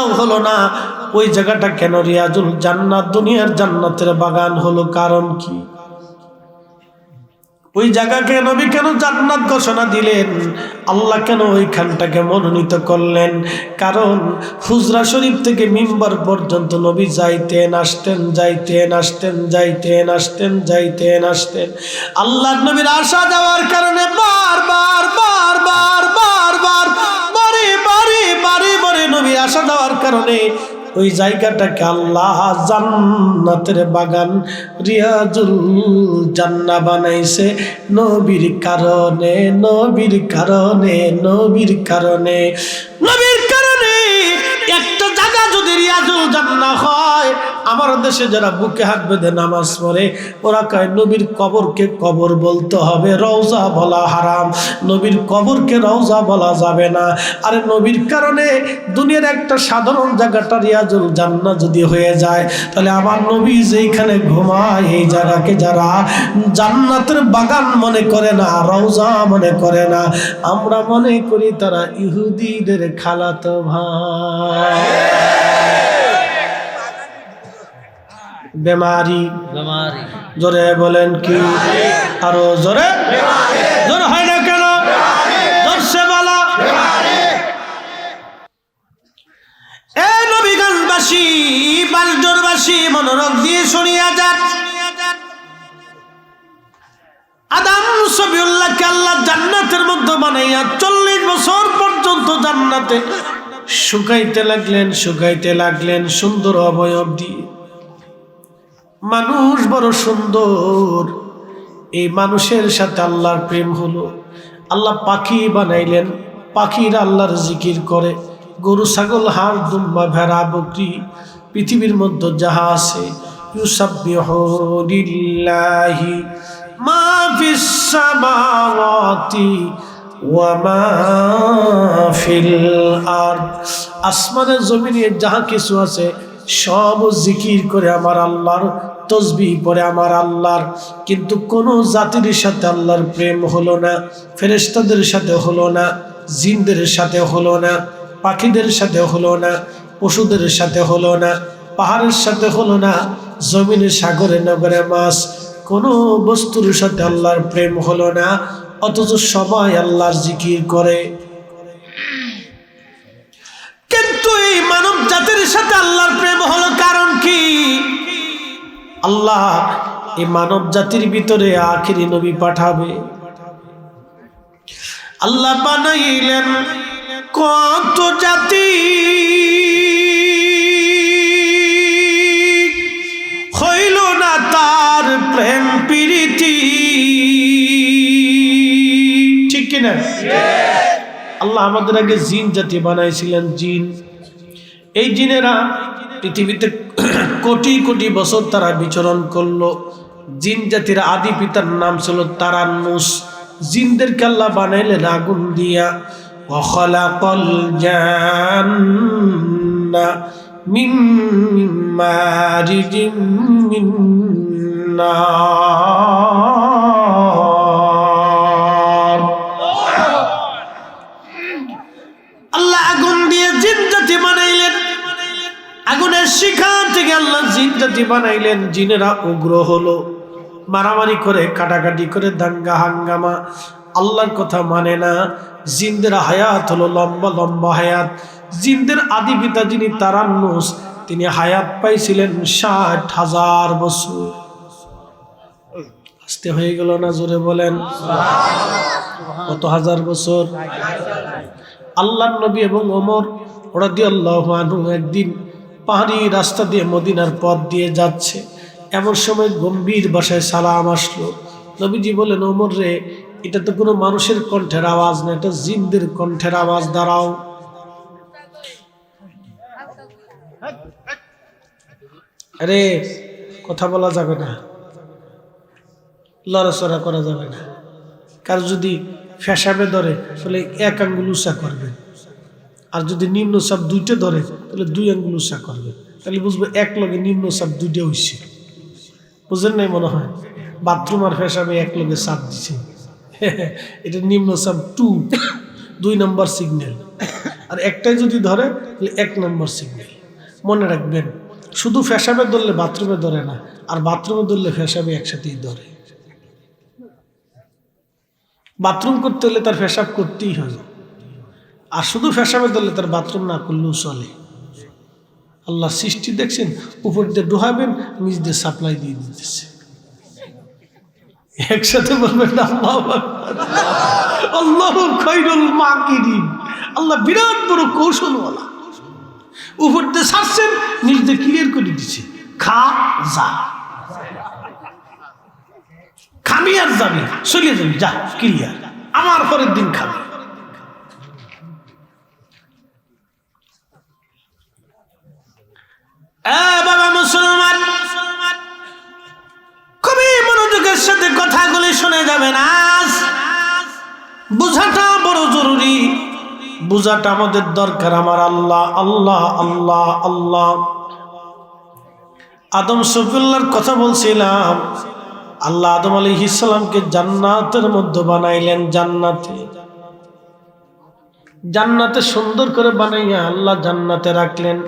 রওজাও হলো না, ওই জায়গাটা কেন রিয়াজুল জান্নাত, দুনিয়ার জান্নাতের বাগান হলো? কারণ কি? ওই জায়গাকে নবী কেন জান্নাত ঘোষণা দিলেন? আল্লাহ কেন ওইখানটাকে মনোনীত করলেন? কারণ হুজরা শরীফ থেকে মিম্বার পর্যন্ত নবী যাইতেন আসতেন, যাইতেন আসতেন, যাইতেন আসতেন, যাইতেন আসতেন। আল্লাহর নবীর আসা যাওয়ার কারণে বারবার বারবার বারবার বারে বারে বারে বারে নবী আসা যাওয়ার কারণে ওই জায়গাটাকে আল্লাহ জান্নাতের বাগান, রিয়াজুল জান্নাহ বানাইছে নবীর কারণে, নবীর কারণে, নবীর কারণে, নবীর কারণে। একটা জায়গা যদি রিয়াজুল জান্নাহ হয়, আমার দেশে যারা বুকে হাত বেঁধে নামাজ পড়ে ওরা কয় নবীর কবরকে কবর বলতে হবে, রওজা বলা হারাম, নবীর কবরকে রওজা বলা যাবে না। আরে নবীর কারণে দুনিয়ার একটা সাধারণ জায়গাটা রিয়াজুল জান্নাহ যদি হয়ে যায়, তাহলে আমার নবী যেইখানে ঘুমায় এই জায়গাকে যারা জান্নাতের বাগান মনে করে না, রওজা মনে করে না, আমরা মনে করি তারা ইহুদিদের খালাতো ভাই। বেমারি, জোরে বলেন কি? আরো জোরে, জোর হয় না কেন? জোরসে বলো। এ নবীগঞ্জবাসী, বালজোরবাসী, মনোরোগ দিয়ে শুনিয়া যান। আদম সবিউল্লাহকে আল্লাহ জান্নাতের মধ্যে বানাইয়া 40 বছর পর্যন্ত জান্নাতে শুকাইতে লাগলেন, শুকাইতে লাগলেন সুন্দর অবয়ব দিয়ে। মানুষ বড় সুন্দর, এই মানুষের সাথে আল্লাহর প্রেম হলো। আল্লাহ পাখি বানাইলেন, পাখিরা আল্লাহর জিকির করে। গরু, ছাগল, হাঁস, দুম্বা, ভেড়া, বকরি, পৃথিবীর মধ্যে যাহা আছে, ইউসাব্বিহু লিল্লাহি মা ফিস সামাওয়াতি ওয়া মা ফিল আরদ। আসমানের জমিনে যাহা কিছু আছে সব জিকির করে আমার আল্লাহর, তসবিহ পড়ে আমার আল্লাহর। কিন্তু কোন জাতির সাথে আল্লাহর প্রেম হলো না, ফেরেশতাদের সাথে হলো না, জিনদের সাথে হলো না, পাখিদের সাথে হলো না, পশুদের সাথে হলো না, পাহাড়ের সাথে হলো না, জমিনে, সাগরে, নগরে মাছ, কোন বস্তুর সাথে আল্লাহর প্রেম হলো না। অথচ সবাই আল্লাহর জিকির করে। কিন্তু এই মানব জাতির সাথে আল্লাহর প্রেম হলো কারণ কি? আল্লাহ এই মানব জাতির ভিতরে আখিরি নবী পাঠাবে। আল্লাহ বানাইলেন কত জাতি, হইল না তার প্রেম প্রীতি, ঠিক কিনা? আল্লাহ আমাদের আগে জিন জাতি বানাইছিলেন। জিন, এই জিনেরা পৃথিবীতে কোটি কোটি বছর তারা বিচরণ করলো। জিন জাতির আদি পিতার নাম ছিল তারান্নুস। জিনদেরকে আল্লাহ বানাইলেন আগুন দিয়া। ওয়া খালাকাল জান্না মিন মারিজিম মিন নার। আল্লাহ আগুন দিয়ে জিন জাতি বানাইলেন। আগুনের শিখা থেকে আল্লাহ জিন জাতি বানাইলেন। জিনেরা উগ্র হলো, মারামারি করে, কাটাকাটি করে, দাঙ্গা হাঙ্গামা, আল্লাহর কথা মানে না। জিনদের হায়াত হলো লম্বা লম্বা হায়াত। জিনদের আদি পিতা যিনি তারান্নুস, তিনি হায়াত পাইছিলেন 60,000 বছর। আসতে হয়ে গেল না? জোরে বলেন কত হাজার বছর? আল্লাহর নবী এবং ওমর রাদিয়াল্লাহু আনহু একদিন পাহাড়ি রাস্তা দিয়ে মদিনার পথ দিয়ে যাচ্ছে। এমন সময় গম্ভীর ভাষায় সালাম আসলো। নবীজি বলেন, ওমর রে, এটা তো কোনো মানুষের কণ্ঠের আওয়াজ না, এটা জিনদের কণ্ঠের আওয়াজ, দাঁড়াও। আরে কথা বলা যাবে না, লড়াচড়া করা যাবে না। কার যদি ফেসাবে ধরে তাহলে 1 আঙ্গুল উঁচা করবে, আর যদি নিম্ন চাপ 2টা ধরে তাহলে 2 আঙ্গুল উঁচা করবে। তাহলে বুঝবো এক লগে নিম্ন চাপ 2টা হয়েছে। বুঝেন নাই মনে হয়? বাথরুম আর ফেসাবে এক লগে চাপ দিচ্ছে, এটা নিম্ন চাপ 2 নম্বর সিগন্যাল। আর একটাই যদি ধরে তাহলে 1 নম্বর সিগন্যাল। মনে রাখবেন, শুধু পেশাবে ধরলে বাথরুমে ধরে না, আর বাথরুমে ধরলে পেশাবে একসাথেই ধরে। বাথরুম করতে হলে তার পেশাব করতেই হয়, আর শুধু পেশাবে ধরলে তার বাথরুম না করলেও চলে। আল্লাহ সৃষ্টি দেখছেন, উপর দিয়ে ডুহাবেন, নিচ দিয়ে সাপ্লাই দিয়ে দিতেছে। একসাথে বলবেন না আল্লাহু আকবার, আল্লাহু খায়রুল মাকিরিন। আল্লাহ বিরাট বড় কৌশলওয়ালা। উপর দিয়ে ছাড়ছেন, নিচ দিয়ে ক্লিয়ার করে দিচ্ছে, খা যা, খাবি আর যাবি, চলে যাবি, যা ক্লিয়ার, আমার পরের দিন খাবি। বাবা মুসলমান, খুবই মনোযোগের সাথে কথাগুলি শুনে যাবেন। আজ বুঝাটা বড় জরুরি, বুঝাটা আমাদের দরকার। আমার আল্লাহ আল্লাহ আল্লাহ আল্লাহ। আদম সফিউল্লাহর কথা বলছিলাম। আল্লাহ আদম আলাইহিস সালামকে জান্নাতের মধ্যে বানাইলেন। জান্নাতে সুন্দর করে বানাইয়া আল্লাহ জান্নাতে রাখলেন।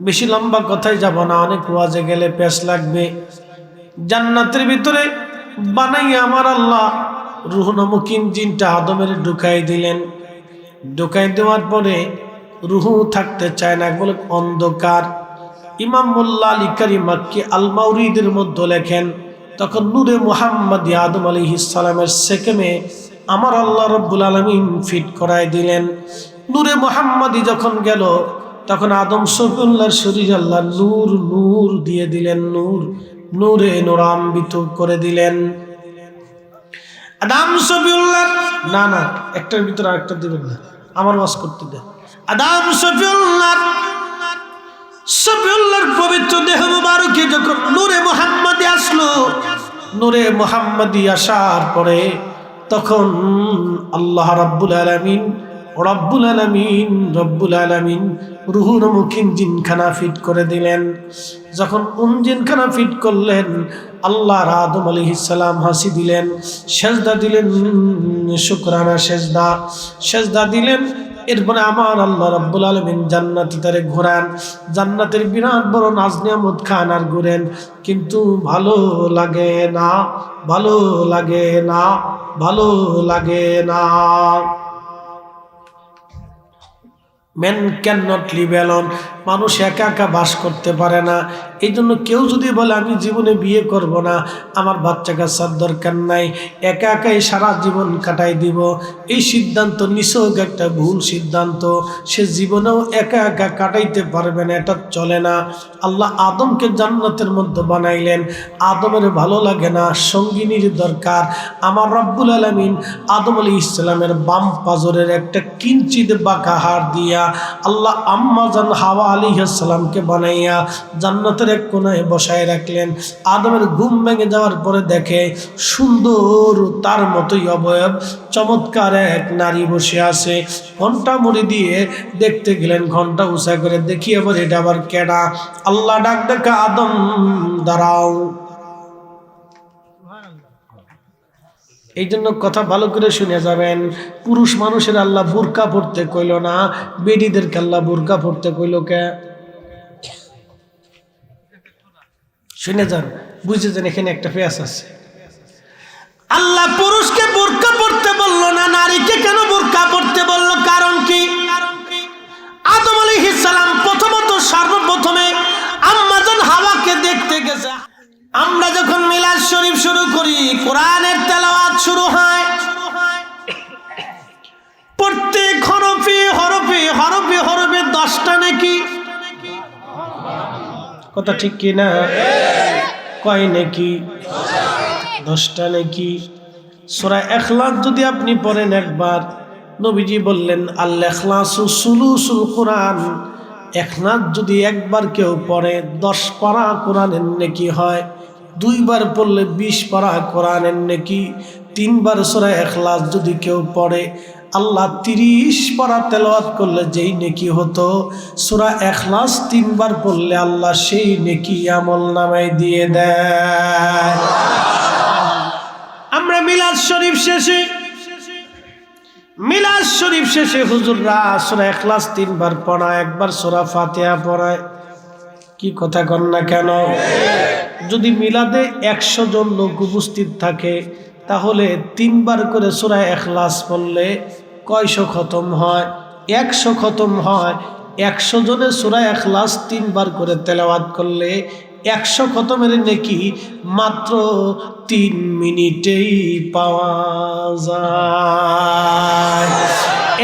বেশি লম্বা কথায় যাব না, অনেক ওয়াজে গেলে পেশ লাগবে। জান্নাতের ভিতরে বানাইয়া আমার আল্লাহ রূহ নামক ইঞ্জিনটা আদমের ঢুকাই দিলেন। ঢুকাই দেওয়ার পরে রূহ থাকতে চায় না, বলে অন্ধকার। ইমাম মোল্লা আলী কারী মাক্কি আল মাউরিদের মধ্যে লেখেন, তখন নূরে মুহাম্মদী আদম আলাইহিস সালামের সেকেমে আমার আল্লাহ রব্বুল আলামিন ফিট করাই দিলেন। নূরে মুহাম্মদী যখন গেল, তখন আদম সফিউল্লাহর শরীর আল্লাহ নূর দিয়ে দিলেন, নূরে নূরান্বিত করে দিলেন। আদম সফিউল্লাহ, না একটার ভিতরে আরেকটা দিবেন না, আমার ওয়াজ করতে দেন। আদম সফিউল্লাহর পবিত্র দেহ মুবারকে যখন নূরে মুহাম্মদী আসলো, নূরে মুহাম্মদী আসার পরে তখন আল্লাহ রাব্বুল আলামিন রূহুর মুখ ইঞ্জিনখানা ফিট করে দিলেন। যখন ইঞ্জিনখানা ফিট করলেন, আল্লাহ আদম আলাইহিস সালাম হাসি দিলেন, সেজদা দিলেন, শুকরানা সেজদা দিলেন। এরপরে আমার আল্লাহ রাব্বুল আলামিন জান্নাতে তারে ঘোরান, জান্নাতের বিরাট বড় নাজ নিয়ামত খান আর ঘুরেন, কিন্তু ভালো লাগে না। Men cannot live alone. মানুষ একা একা বাস করতে পারে না। এই জন্য কেউ যদি বলে আমি জীবনে বিয়ে করব না, আমার বাচ্চা কাচ্চার দরকার নাই, একা একাই সারা জীবন কাটাই দিব, এই সিদ্ধান্ত নিছক একটা ভুল সিদ্ধান্ত। সে জীবনেও একা একা কাটাইতে পারবে না, এটা চলে না। আল্লাহ আদমকে জান্নাতের মধ্যে বানাইলেন, আদমের ভালো লাগে না, সঙ্গিনীর দরকার। আমার রব্বুল আলামিন আদম আলাইহিস সালামের বাম পাজরের একটা কিঞ্চিত বাঁকা হাড় দিয়া আল্লাহ আম্মা জান হাওয়া আলাইহিস সালামকে বানাইয়া জান্নাতের এক কোণায় বসায় রাখলেন। আদমের ঘুম ভেঙে যাওয়ার পরে দেখে সুন্দর তার মতোই অবয়ব চমৎকার এক নারী বসে আছে। ঘন্টা মুড়ি দিয়ে দেখতে গেলেন, ঘন্টা উঁচা করে দেখি আবার এটা আবার কেডা। আল্লাহ ডাক ডাকা, আদম দাঁড়াও। এই জন্য কথা ভালো করে শুনে যাবেন, পুরুষ মানুষের আল্লাহ বুরকা পড়তে কইল না, বেডিদেরকে আল্লাহ বুরকা পড়তে কইল কে? শুনে যান, বুঝে যান, এখানে একটা পেঁয়াজ আছে। আল্লাহ পুরুষকে বুরকা পড়তে বলল না, নারীকে কেন বুরকা পড়তে বলল? কারণ কি? আদম আলাইহিস সালাম প্রথমত সর্বপ্রথমে আম্মা জান হাওয়াকে দেখতে গেছে। আমরা যখন মিলাদ শরীফ শুরু করি, কোরআনের তেলাওয়াত শুরু হয়, প্রত্যেক হরফে 10টা নাকি? কথা ঠিক কি না? কয় নাকি? 10টা নাকি? সূরা ইখলাস যদি আপনি পড়েন একবার, নবীজি বললেন আল ইখলাসু সুলুসুল কোরআন। ইখলাস যদি একবার কেউ পড়ে 10 পারা কোরআনের নেকি হয়, 2 বার পড়লে 20 পারা কোরআনের নেকি, 3 বার সূরা ইখলাস যদি কেউ পড়ে, আল্লাহ 30 পারা তেলাওয়াত করলে যেই নেকি হতো, সূরা ইখলাস 3 বার পড়লে আল্লাহ সেই নেকি আমলনামায় দিয়ে দেয়। আমরা মিলাদ শরীফ শেষে মিলাদ শরীফ শেষে হুজুররা সূরা ইখলাস 3 বার পড়ায়, একবার সূরা ফাতিহা পড়ায়। কি কথা কন না কেন? যদি মিলাদে 100 জন লোক উপস্থিত থাকে তাহলে 3 বার করে সূরা ইখলাস পড়লে কয়শো খতম হয়? 100 খতম হয়। 100 জনে সূরা ইখলাস 3 বার করে তেলাওয়াত করলে 100 খতমের নেকি মাত্র 3 মিনিটেই পাওয়া যায়।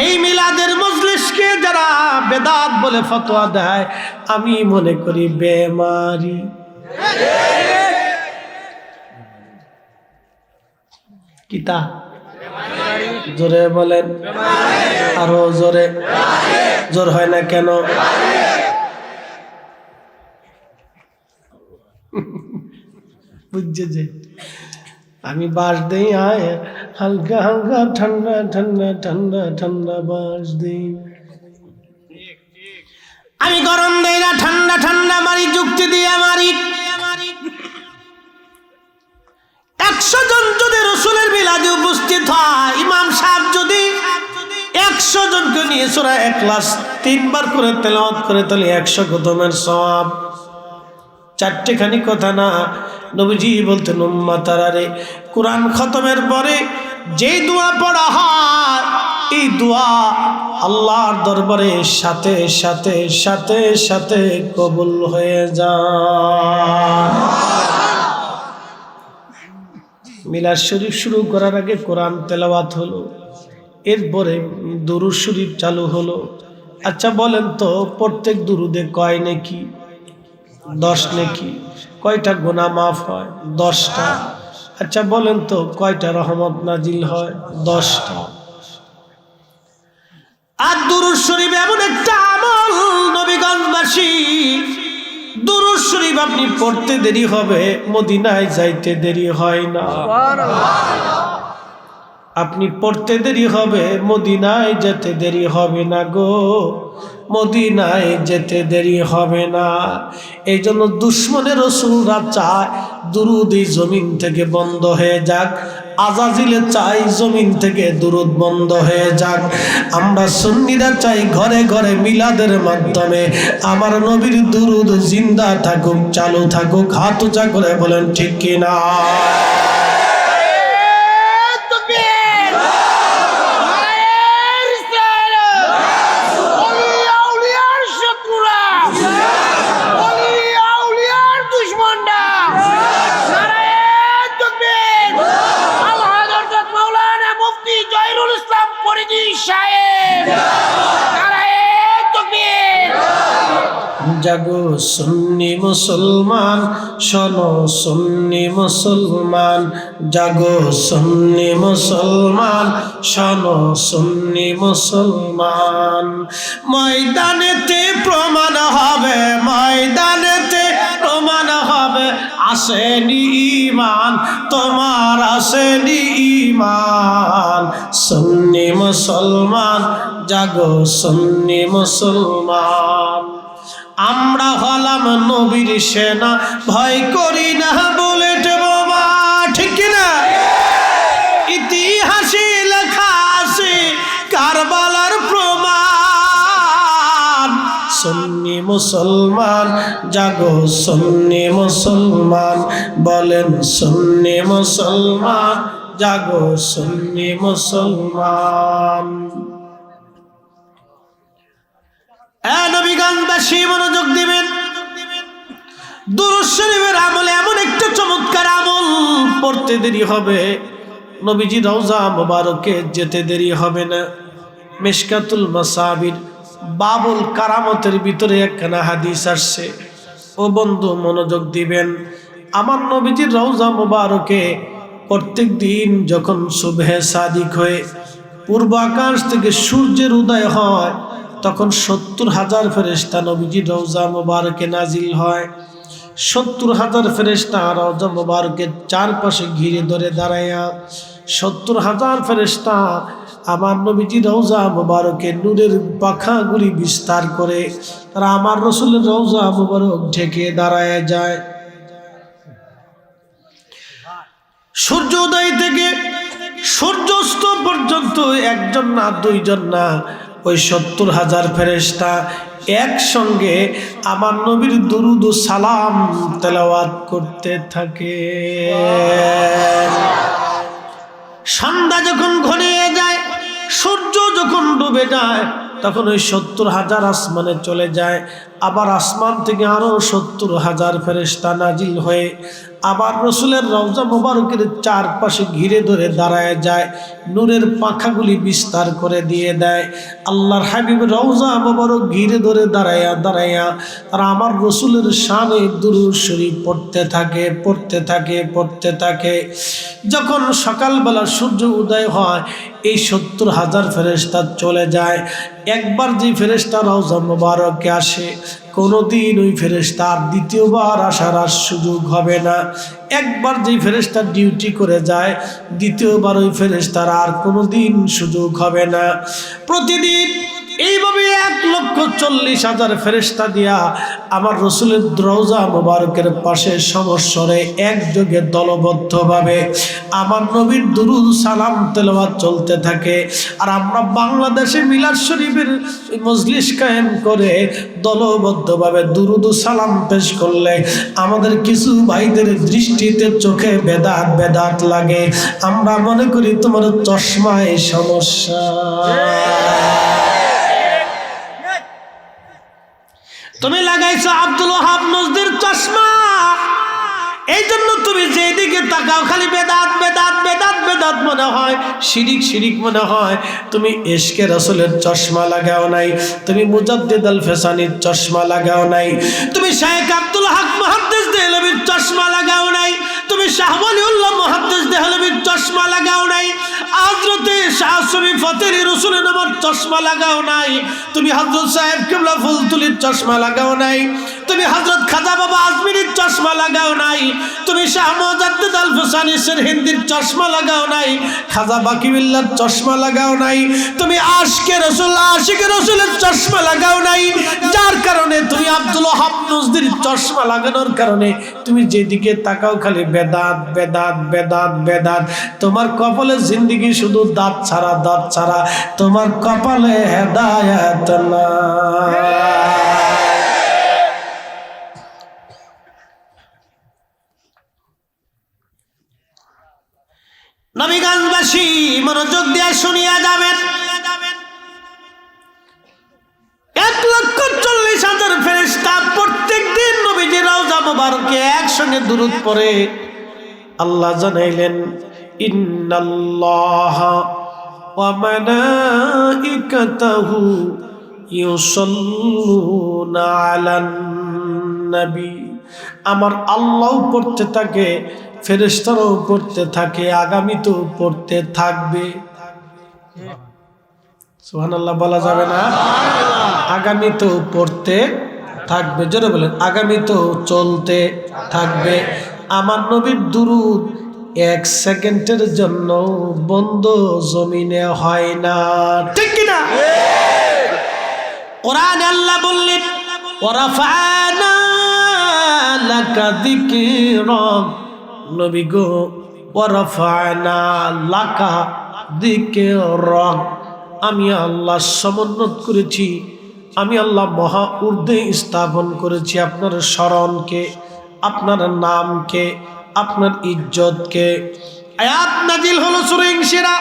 এই মিলাদের মজলিসকে যারা বেদাত বলে ফতোয়া দেয়, আমি মনে করি বেমারি। কিতা জোরে বলেন, আরো জোরে। জোর হয় না কেন? বুঝছে যে আমি বাস দেই, আয় হালকা হালকা ঠান্ডা ঠান্ডা ঠান্ডা ঠান্ডা বাস দেই। আমি গরম দেই না, ঠান্ডা ঠান্ডা মারি, যুক্তি দিয়ে মারি। 100 জন যদি রাসূলের মিলাদে উপস্থিত হয়, ইমাম সাহেব যদি 100 জনকে নিয়ে সূরা ইখলাস 3 বার করে তেলাওয়াত করে, তাহলে 100 খতমের সওয়াব। চারটেখানি কথা না, নবীজি বলতেন উম্মতারা রে, কোরআন খতমের পরে যে দোয়া পড়া হয়, এই দোয়া আল্লাহর দরবারে সাথে সাথে সাথে সাথে কবুল হয়ে যায়। মিলাদ শরীফ শুরু করার আগে কোরআন তেলাওয়াত হলো, এরপরে দুরূদ শরীফ চালু হলো। আচ্ছা বলেন তো, প্রত্যেক দুরুদে কয় নেকি? 10 নেকি। কয়টা গুনাহ মাফ হয়? 10টা। আচ্ছা বলেন তো, কয়টা রহমত নাজিল হয়? 10টা। আর দুরূদ শরীফ এমন একটা আমল, নবীগঞ্জবাসী, দুরূদ শরীফ আপনি পড়তে দেরি হবে, মদিনায় যাইতে দেরি হয় না। আপনি পড়তে দেরি হবে, মদিনায় যেতে দেরি হবে না গো, মদিনায় যেতে দেরি হবে না। এই জন্য দুশ্মনের রাসূলরা চায় দুরুদ এই জমিন থেকে বন্ধ হয়ে যাক, আজাজিলে চাই জমিন থেকে দুরুদ বন্ধ হয়ে যাক। আমরা সুন্নিরা চাই ঘরে ঘরে মিলাদের মাধ্যমে আমার নবীর দুরুদ জিন্দা থাকুক, চালু থাকুক। হাত উঁচা করে বলেন ঠিক কিনা? জাগো সুন্নি মুসলমান, শোনো সুন্নি মুসলমান, জাগো সুন্নি মুসলমান, শোনো সুন্নি মুসলমান। ময়দানেতে প্রমাণ হবে, ময়দানেতে প্রমাণ হবে, আসেনি ঈমান তোমার, আসেনি ঈমান। সুন্নি মুসলমান, জাগো সুন্নি মুসলমান। আমরা হলাম নবীর সেনা, ভয় করি না বুলেট বোমা, ঠিক কিনা? ইতিহাসে লেখা আছে কারবালার প্রমাণ। সুন্নি মুসলমান, জাগো সুন্নি মুসলমান, বলেন সুন্নি মুসলমান, জাগো সুন্নি মুসলমান। নবীগঞ্জবাসী মনোযোগ দিবেন, দুরূদ শরীফের আমলে এমন একটা চমৎকার আমল, পড়তে দেরি হবে, নবীজি রওজা মুবারকে যেতে দেরি হবে না। মিশকাতুল মাসাবির বাবুল কারামতের ভিতরে একখানা হাদিস আসছে। ও বন্ধু মনোযোগ দিবেন, আমার নবীজির রওজা মুবারকে প্রত্যেক দিন যখন সুবহে সাদিক হয়ে পূর্ব আকাশ থেকে সূর্যের উদয় হয়, তখন 70,000 ফেরেশতা নবীজির রওজা মুবারকে নাজিল হয়। 70,000 ফেরেশতা রওজা মুবারকের চারপাশে ঘিরে ধরে দাঁড়ায়া, 70,000 ফেরেশতা আমার নবীজির রওজা মুবারকে নূরের পাখাগুলি বিস্তার করে তারা আমার রাসূলের রওজা মুবারক ঢেকে দাঁড়ায় যায়। সূর্য উদয় থেকে সূর্যাস্ত পর্যন্ত একজন না দুইজন না, ওই 70,000 ফেরেশতা একসঙ্গে আমার নবীর দুরুদ ও সালাম তেলাওয়াত করতে থাকে। সন্ধ্যা যখন ঘনিয়ে যায়, সূর্য যখন ডুবে যায়, তখন ওই 70,000 আসমানে চলে যায়। আবার আসমান থেকে আরো 70,000 ফেরেশতা নাজিল হয়ে আবার রসুলের রওজা মোবারকের চারপাশে ঘিরে ধরে দাঁড়ায় যায়, নূরের পাখাগুলি বিস্তার করে দিয়ে দেয়। আল্লাহর হাবিব রওজা মোবারক ঘিরে ধরে দাঁড়ায়া দাঁড়ায়া তারা আমার রসুলের শানে দুরূদ শরীফ পড়তে থাকে। যখন সকালবেলা সূর্য উদয় হয়, এই 70,000 ফেরেশতা চলে যায়। একবার যে ফেরেশতা রওজা মোবারকে আসে, কোনোদিন ওই ফেরেশতার দ্বিতীয়বার আসার আর সুযোগ হবে না। একবার যে ফেরেশতা ডিউটি করে যায়, দ্বিতীয়বার ওই ফেরেশতার আর কোনোদিন সুযোগ হবে না। প্রতিদিন এইভাবে 1,40,000 ফেরেশতা দিয়া আমার রসুলের রওজা মোবারকের পাশে সমস্বরে একযোগে দলবদ্ধভাবে আমার নবীর দুরূদ সালাম তেলাওয়াত চলতে থাকে। আর আমরা বাংলাদেশে মিলাদ শরীফের মজলিস কায়েম করে দলবদ্ধভাবে দুরূদ সালাম পেশ করলে আমাদের কিছু ভাইদের দৃষ্টিতে চোখে বেদাত লাগে। আমরা মনে করি তোমার চশমায় সমস্যা। তুমি লাগাইছো আব্দুল ওয়াহাব নজদির চশমা, এই জন্য তুমি যেদিকে তাকাও খালি বেদাত মনে হয়, শিরিক মনে হয়। তুমি ইশকে রাসূলের চশমা লাগাও নাই, তুমি মুজাদ্দিদ আল ফেসানির চশমা লাগাও নাই, তুমি শাইখ আব্দুল হক মুহাদ্দিস দেহলভির চশমা লাগাও নাই, তুমি শাহ ওয়ালিউল্লাহ মুহাদ্দিস দেহলভির চশমা লাগাও নাই, হযরতে শাহ সুফি ফতেহী রসুলের নামের চশমা লাগাও নাই, তুমি হযরত সাহেব কিবলা ফুলতুলির চশমা লাগাও নাই, তুমি হযরত খাজা বাবা আজমিরির চশমা লাগাও নাই, তুমি শাহ মুজাদ্দিদ আল ফেসানি হিন্দির চশমা লাগাও নাই, খাজা বাকিবিল্লাহর চশমা লাগাও নাই, তুমি আশিকে রসুলের চশমা লাগাও নাই। যার কারণে তুমি আব্দুল ওয়াহাব নজদির চশমা লাগানোর কারণে তুমি যেদিকে তাকাও খালি বেদাত। তোমার কপালে জিন্দেগি শুধু দাঁত ছাড়া, তোমার কপালে হেদায়েত না। নবীগঞ্জবাসী মনোযোগ দিয়ে শুনিয়া যাবেন, 1,40,000 ফেরেশতা প্রত্যেক দিন নবীজির রওজা মোবারকে একসঙ্গে দুরূদ পড়ে। আল্লাহ জানাইলেন, ইন্নাল্লাহা ওয়া মালাইকাতাহু ইউসাল্লুনা আলান নবী। আমার আল্লাহ পড়তে থাকে, ফেরেশতারাও পড়তে থাকে, আগামীতেও পড়তে থাকবে। সুবহানাল্লাহ বলা যাবে না? আগামীতেও পড়তে থাকবে। জোরে বলেন, আগামীতেও চলতে থাকবে। আমার নবীর দুরূদ 1 সেকেন্ডের জন্য বন্ধ জমিনে হয় না, ঠিক কিনা? কোরআনে আল্লাহ বললেন, ওয়ারাফা'না লাকা যিকরাক, নবী গো, ওয়ারাফা'না লাকা যিকরাক, আমি আল্লাহ সমুন্নত করেছি, আমি আল্লাহ মহা ঊর্ধ্বে স্থাপন করেছি আপনার স্মরণকে, আপনার নামকে, আপনার ইজ্জতকে। আয়াত নাজিল হলো সূরা ইনশিরাহ,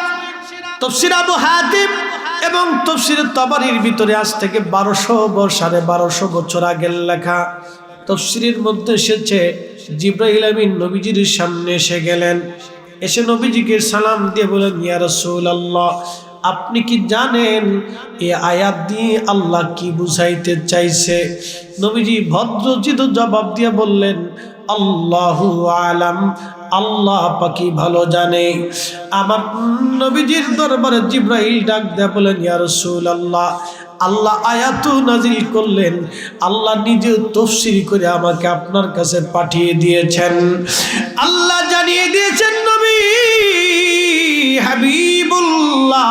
তাফসীর আবু হাতিম এবং তাফসীর তাবারির ভিতরে আজ থেকে 1200 বছর আগের লেখা। তাফসীরের মধ্যে এসেছে, জিবরাইল আমিন নবীজির সামনে এসে গেলেন, এসে নবীজিকে সালাম দিয়ে বলেন, ইয়া রাসূলুল্লাহ, আপনি কি জানেন এই আয়াত দিয়ে আল্লাহ কি বুঝাইতে চাইছে? নবীজি ভদ্রচিত জবাব দিয়ে বললেন, আল্লাহু আলাম, আল্লাহ পাকি ভালো জানে। আমার নবীজির দরবারে জিবরাইল ডাক দিয়ে বলেন, ইয়া রাসূলুল্লাহ, আল্লাহ আয়াত নাজিল করলেন, আল্লাহ নিজে তাফসীর করে আমাকে আপনার কাছে পাঠিয়ে দিয়েছেন। আল্লাহ জানিয়ে দিয়েছেন, নবী হাবিবুল্লাহ,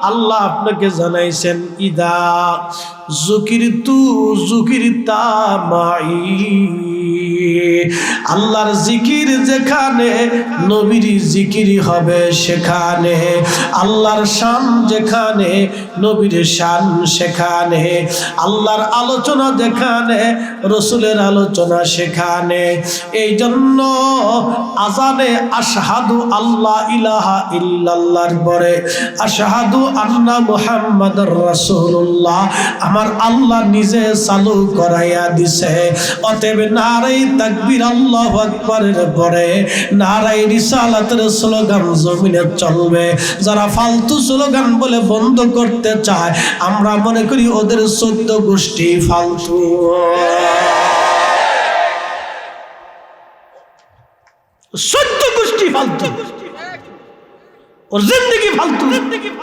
আল্লাহ আপনাকে জানাইছেন, ইদা যুকিরতু যুকিরতা মাই, আল্লাহর জিকির যেখানে নবীর জিকির হবে সেখানে, আল্লাহর শান যেখানে নবীর শান সেখানে, আল্লাহর আলোচনা যেখানে রসুলের আলোচনা সেখানে। এই জন্য আজানে আশহাদু আল্লাহ ইলাহা ইল্লাল্লাহর পরে আশহাদু আন্না মুহাম্মাদুর রাসূলুল্লাহ আমার আল্লাহ নিজে চালু করাইয়া দিছে। অতএব নারে তাকবীর আল্লাহু আকবারের পরে নারে রিসালাতের স্লোগান জমিনে চলবে। যারা ফালতু স্লোগান বলে বন্ধ করতে চায়, আমরা মনে করি ওদের 14 গোষ্ঠী ফালতু। গোষ্ঠী ফালতু, ওর জিন্দেগি ফালতু,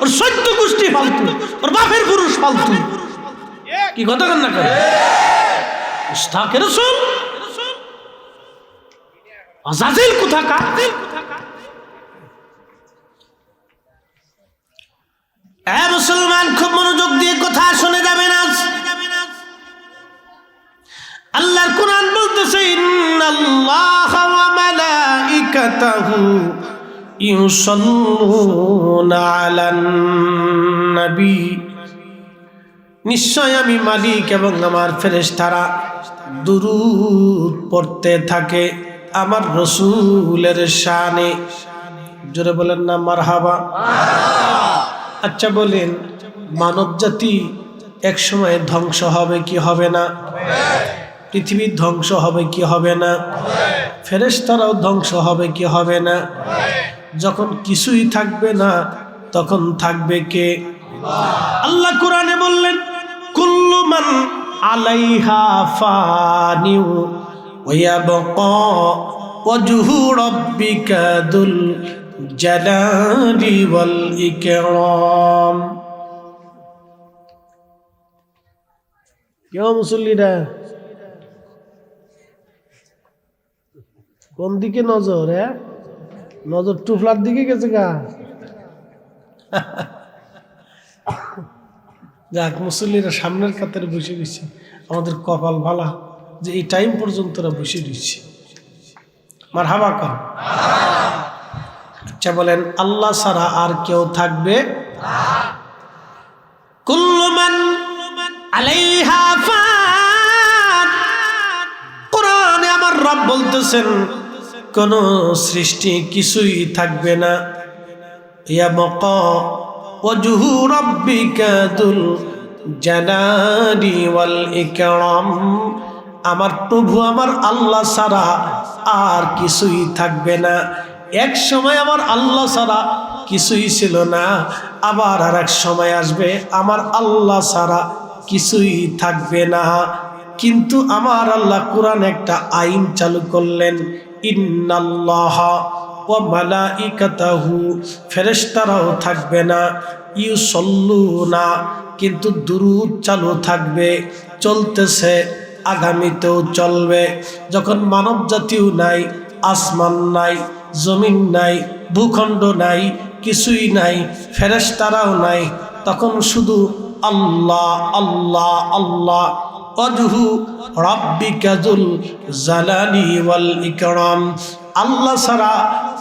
ওর 14 গোষ্ঠী ফালতু, ওর বাপের পুরুষ ফালতু। কি কথা কান্না করে মুস্তাকে রাসূল আজাজিল কোথাকার। এ মুসলমান, খুব মনোযোগ দিয়ে কথা শুনে যাবেন। আজ আল্লাহর কোরআন বলতেছে ইন্নাল্লাহা ওয়া মালাইকাতাহু ইউসাল্লুনা আলান নবী, নিশ্চয় আমি মালিক এবং আমার ফেরেশতারা দুরূদ পড়তে থাকে আমার রাসূলের শানে। জোরে বলেন না মারহাবা। আচ্ছা বলেন, মানব জাতি এক সময় ধ্বংস হবে কি হবে না? পৃথিবী ধ্বংস হবে কি হবে না? ফেরেশতারাও ধ্বংস হবে কি হবে না? যখন কিছুই থাকবে না তখন থাকবে কে? আল্লাহ কোরআনে বললেন কুল্লু মান আলাইহা ফানিউ ওয়া ইয়াবকা ওয়াজহু রাব্বিকা দুল জালালি ওয়াল ইকরাম। কেউ মুসল্লিরা কোন দিকে নজর? নজর টুফলার দিকে গেছে গা। যাক, মুসল্লিরা সামনের কাতারে বসে গেছে। আমাদের কপাল ভালা যে এই টাইম পর্যন্ত বসে দিচ্ছে। মারহাবা কর। আচ্ছা বলেন, আল্লাহ ছাড়া আর কেউ থাকবে? কুল্লু মান আলাইহা ফান। কোরআনে আমার রব বলতেছেন কোন সৃষ্টি কিছুই থাকবে না। ইয়াবকা ওয়াজহু রাব্বিকা দুল জালালি ওয়াল ইকরাম। আমার প্রভু আমার আল্লাহ ছাড়া আর কিছুই থাকবে না। এক সময় আমার আল্লাহ ছাড়া কিছুই ছিল না, আবার আর এক সময় আসবে আমার আল্লাহ ছাড়া কিছুই থাকবে না। কিন্তু আমার আল্লাহ কোরআন একটা আইন চালু করলেন, ইন্নাল্লাহা ওয়া মালাইকাতাহু, ফেরেশতারাও থাকবে না, ইউসাল্লুনা, কিন্তু দুরূদ চালু থাকবে, চলতেছে, আগামীতেও চলবে। যখন মানব জাতিও নাই, আসমান নাই, জমিন নাই, ভূখণ্ড নাই, কিছুই নাই, ফেরেশতারাও নাই, তখন শুধু আল্লাহ আল্লাহ আল্লাহ। ওয়াজহু রাব্বিকা যুল জালালি ওয়াল ইকরাম। আল্লাহ ছাড়া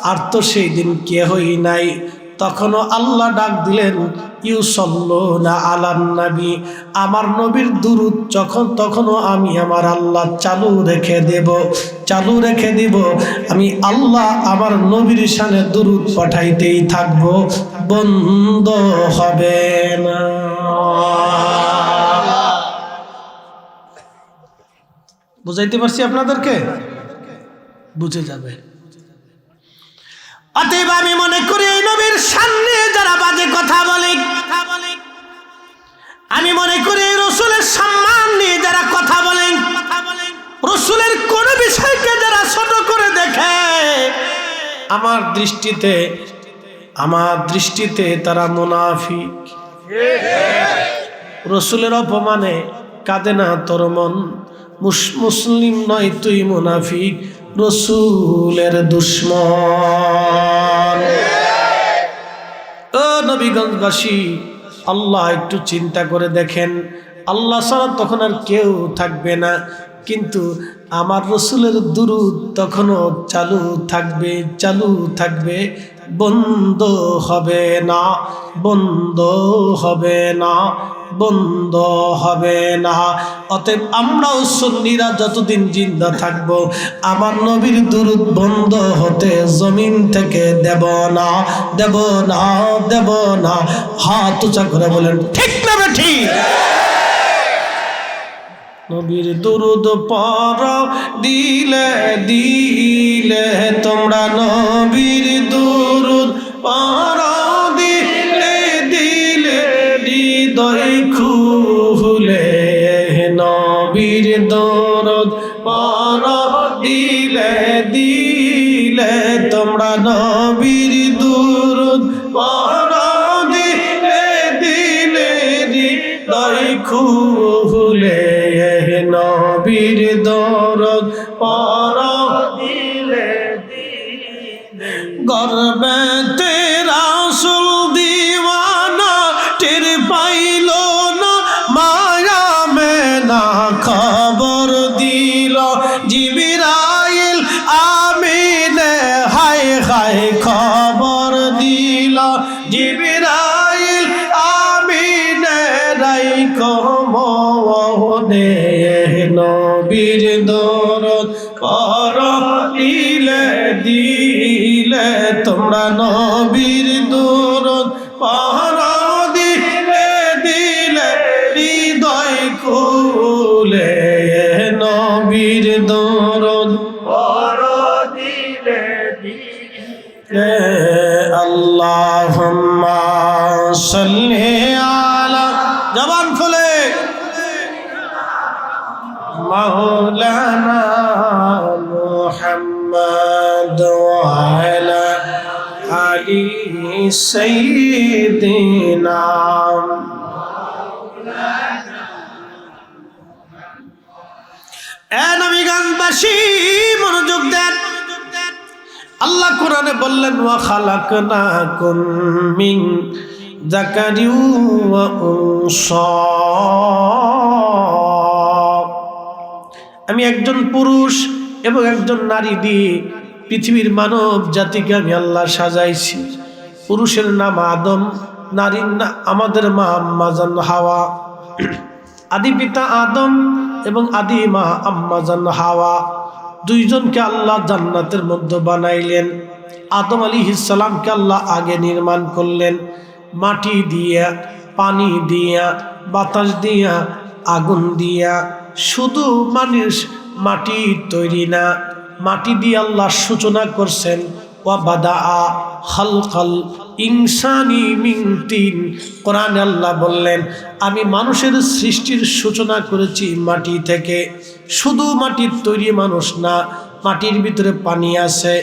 আর তো সেই দিন কেহই নাই। তখনও আল্লাহ ডাক দিলেন ইউসাল্লুনা আলান নবী, আমার নবীর দুরূদ তখনও আমি আমার আল্লাহ চালু রেখে দেব। আমি আল্লাহ আমার নবীর শানে দুরূদ পাঠাইতেই থাকব, বন্ধ হবে না। বুঝাইতে পারছি আপনাদেরকে? বুঝে যাবে। অতএব আমি মনে করি এই নবীর সামনে যারা বাজে কথা বলে, আমি মনে করি এই রসুলের সম্মান নিয়ে যারা কথা বলে, রসুলের কোন বিষয়কে যারা ছোট করে দেখে, আমার দৃষ্টিতে তারা মুনাফিক। রসুলের অপমানে কাঁদে না তোর মন, মুসলিম নয় তুই মুনাফিক, রসুলের দুশ্মন। ও নবীগঞ্জবাসী, আল্লাহ একটু চিন্তা করে দেখেন, আল্লাহ ছাড়া তখন আর কেউ থাকবে না। কিন্তু আমার রসুলের দুরূদ তখনও চালু থাকবে, বন্ধ হবে না, বন্ধ হবে না, বন্ধ হবে না। অতএব আমরাও সুন্নিরা যতদিন জিন্দা থাকব, আমার নবীর দুরূদ বন্ধ হতে জমিন থেকে দেব না, দেব না, দেব না। হাত উঁচা করে বলেন ঠিক না ঠিক? নবীর দুরূদ পড় দিলে দিলে তোমরা, নবীর দুরূদ পড় দিলে দিলে হৃদয় খুলে, নবীর দুরূদ পড় দিলে দিলে তোমরা, নবীর দুরূদ পড় দিলে দিলে হৃদয় খুলে, নবীর দরদ পড় দিলে দিলে। গর্বেতে রাসূল দিওয়ানা টের পাইল না, মায়া মেনা খবর দিল জিবরাইল আমিনে, হায় হায় খবর দিল জিবরাইল আমিনে, রাইখো মনে নবীর দরদ পড় দিলে দিলে তোমরা, নবীর দরদ পড় দিলে দিলে হৃদয় খুলে, নবীর দরদ পড় দিলে দিলে। আল্লাহুম্মা সাল্লি আলা, জবান খুলে, মাওলানা মুহাম্মদ ওয়া আলা আলি সাইয়্যিদিনা। এ নবীগণবাসী মনোযোগ দেন। আল্লাহ কোরআনে বললেন ওয়া খালাকনাকুম মিন যাকারিন ওয়া উনসা, আমি একজন পুরুষ এবং একজন নারী দিয়ে পৃথিবীর মানব জাতিকে আমি আল্লাহ সাজাইছি। পুরুষের নাম আদম, নারীর নাম আমাদের মা আম্মা জান হাওয়া। আদি পিতা আদম এবং আদি মা আম্মা জান হাওয়া, দুইজনকে আল্লাহ জান্নাতের মধ্যে বানাইলেন। আদম আলাইহিস সালামকে আল্লাহ আগে নির্মাণ করলেন মাটি দিয়া, পানি দিয়া, বাতাস দিয়া, আগুন দিয়া। শুধু মানুষ মাটি তৈরি না, মাটি দিয়ে আল্লাহ সূচনা করছেন। ওয়া বাদাআ খালকাল ইনসানি মিন তিন, কোরআনে আল্লাহ বললেন আমি মানুষের সৃষ্টির সূচনা করেছি মাটি থেকে। শুধু মাটির তৈরি মানুষ না, মাটির ভিতরে পানি আছে,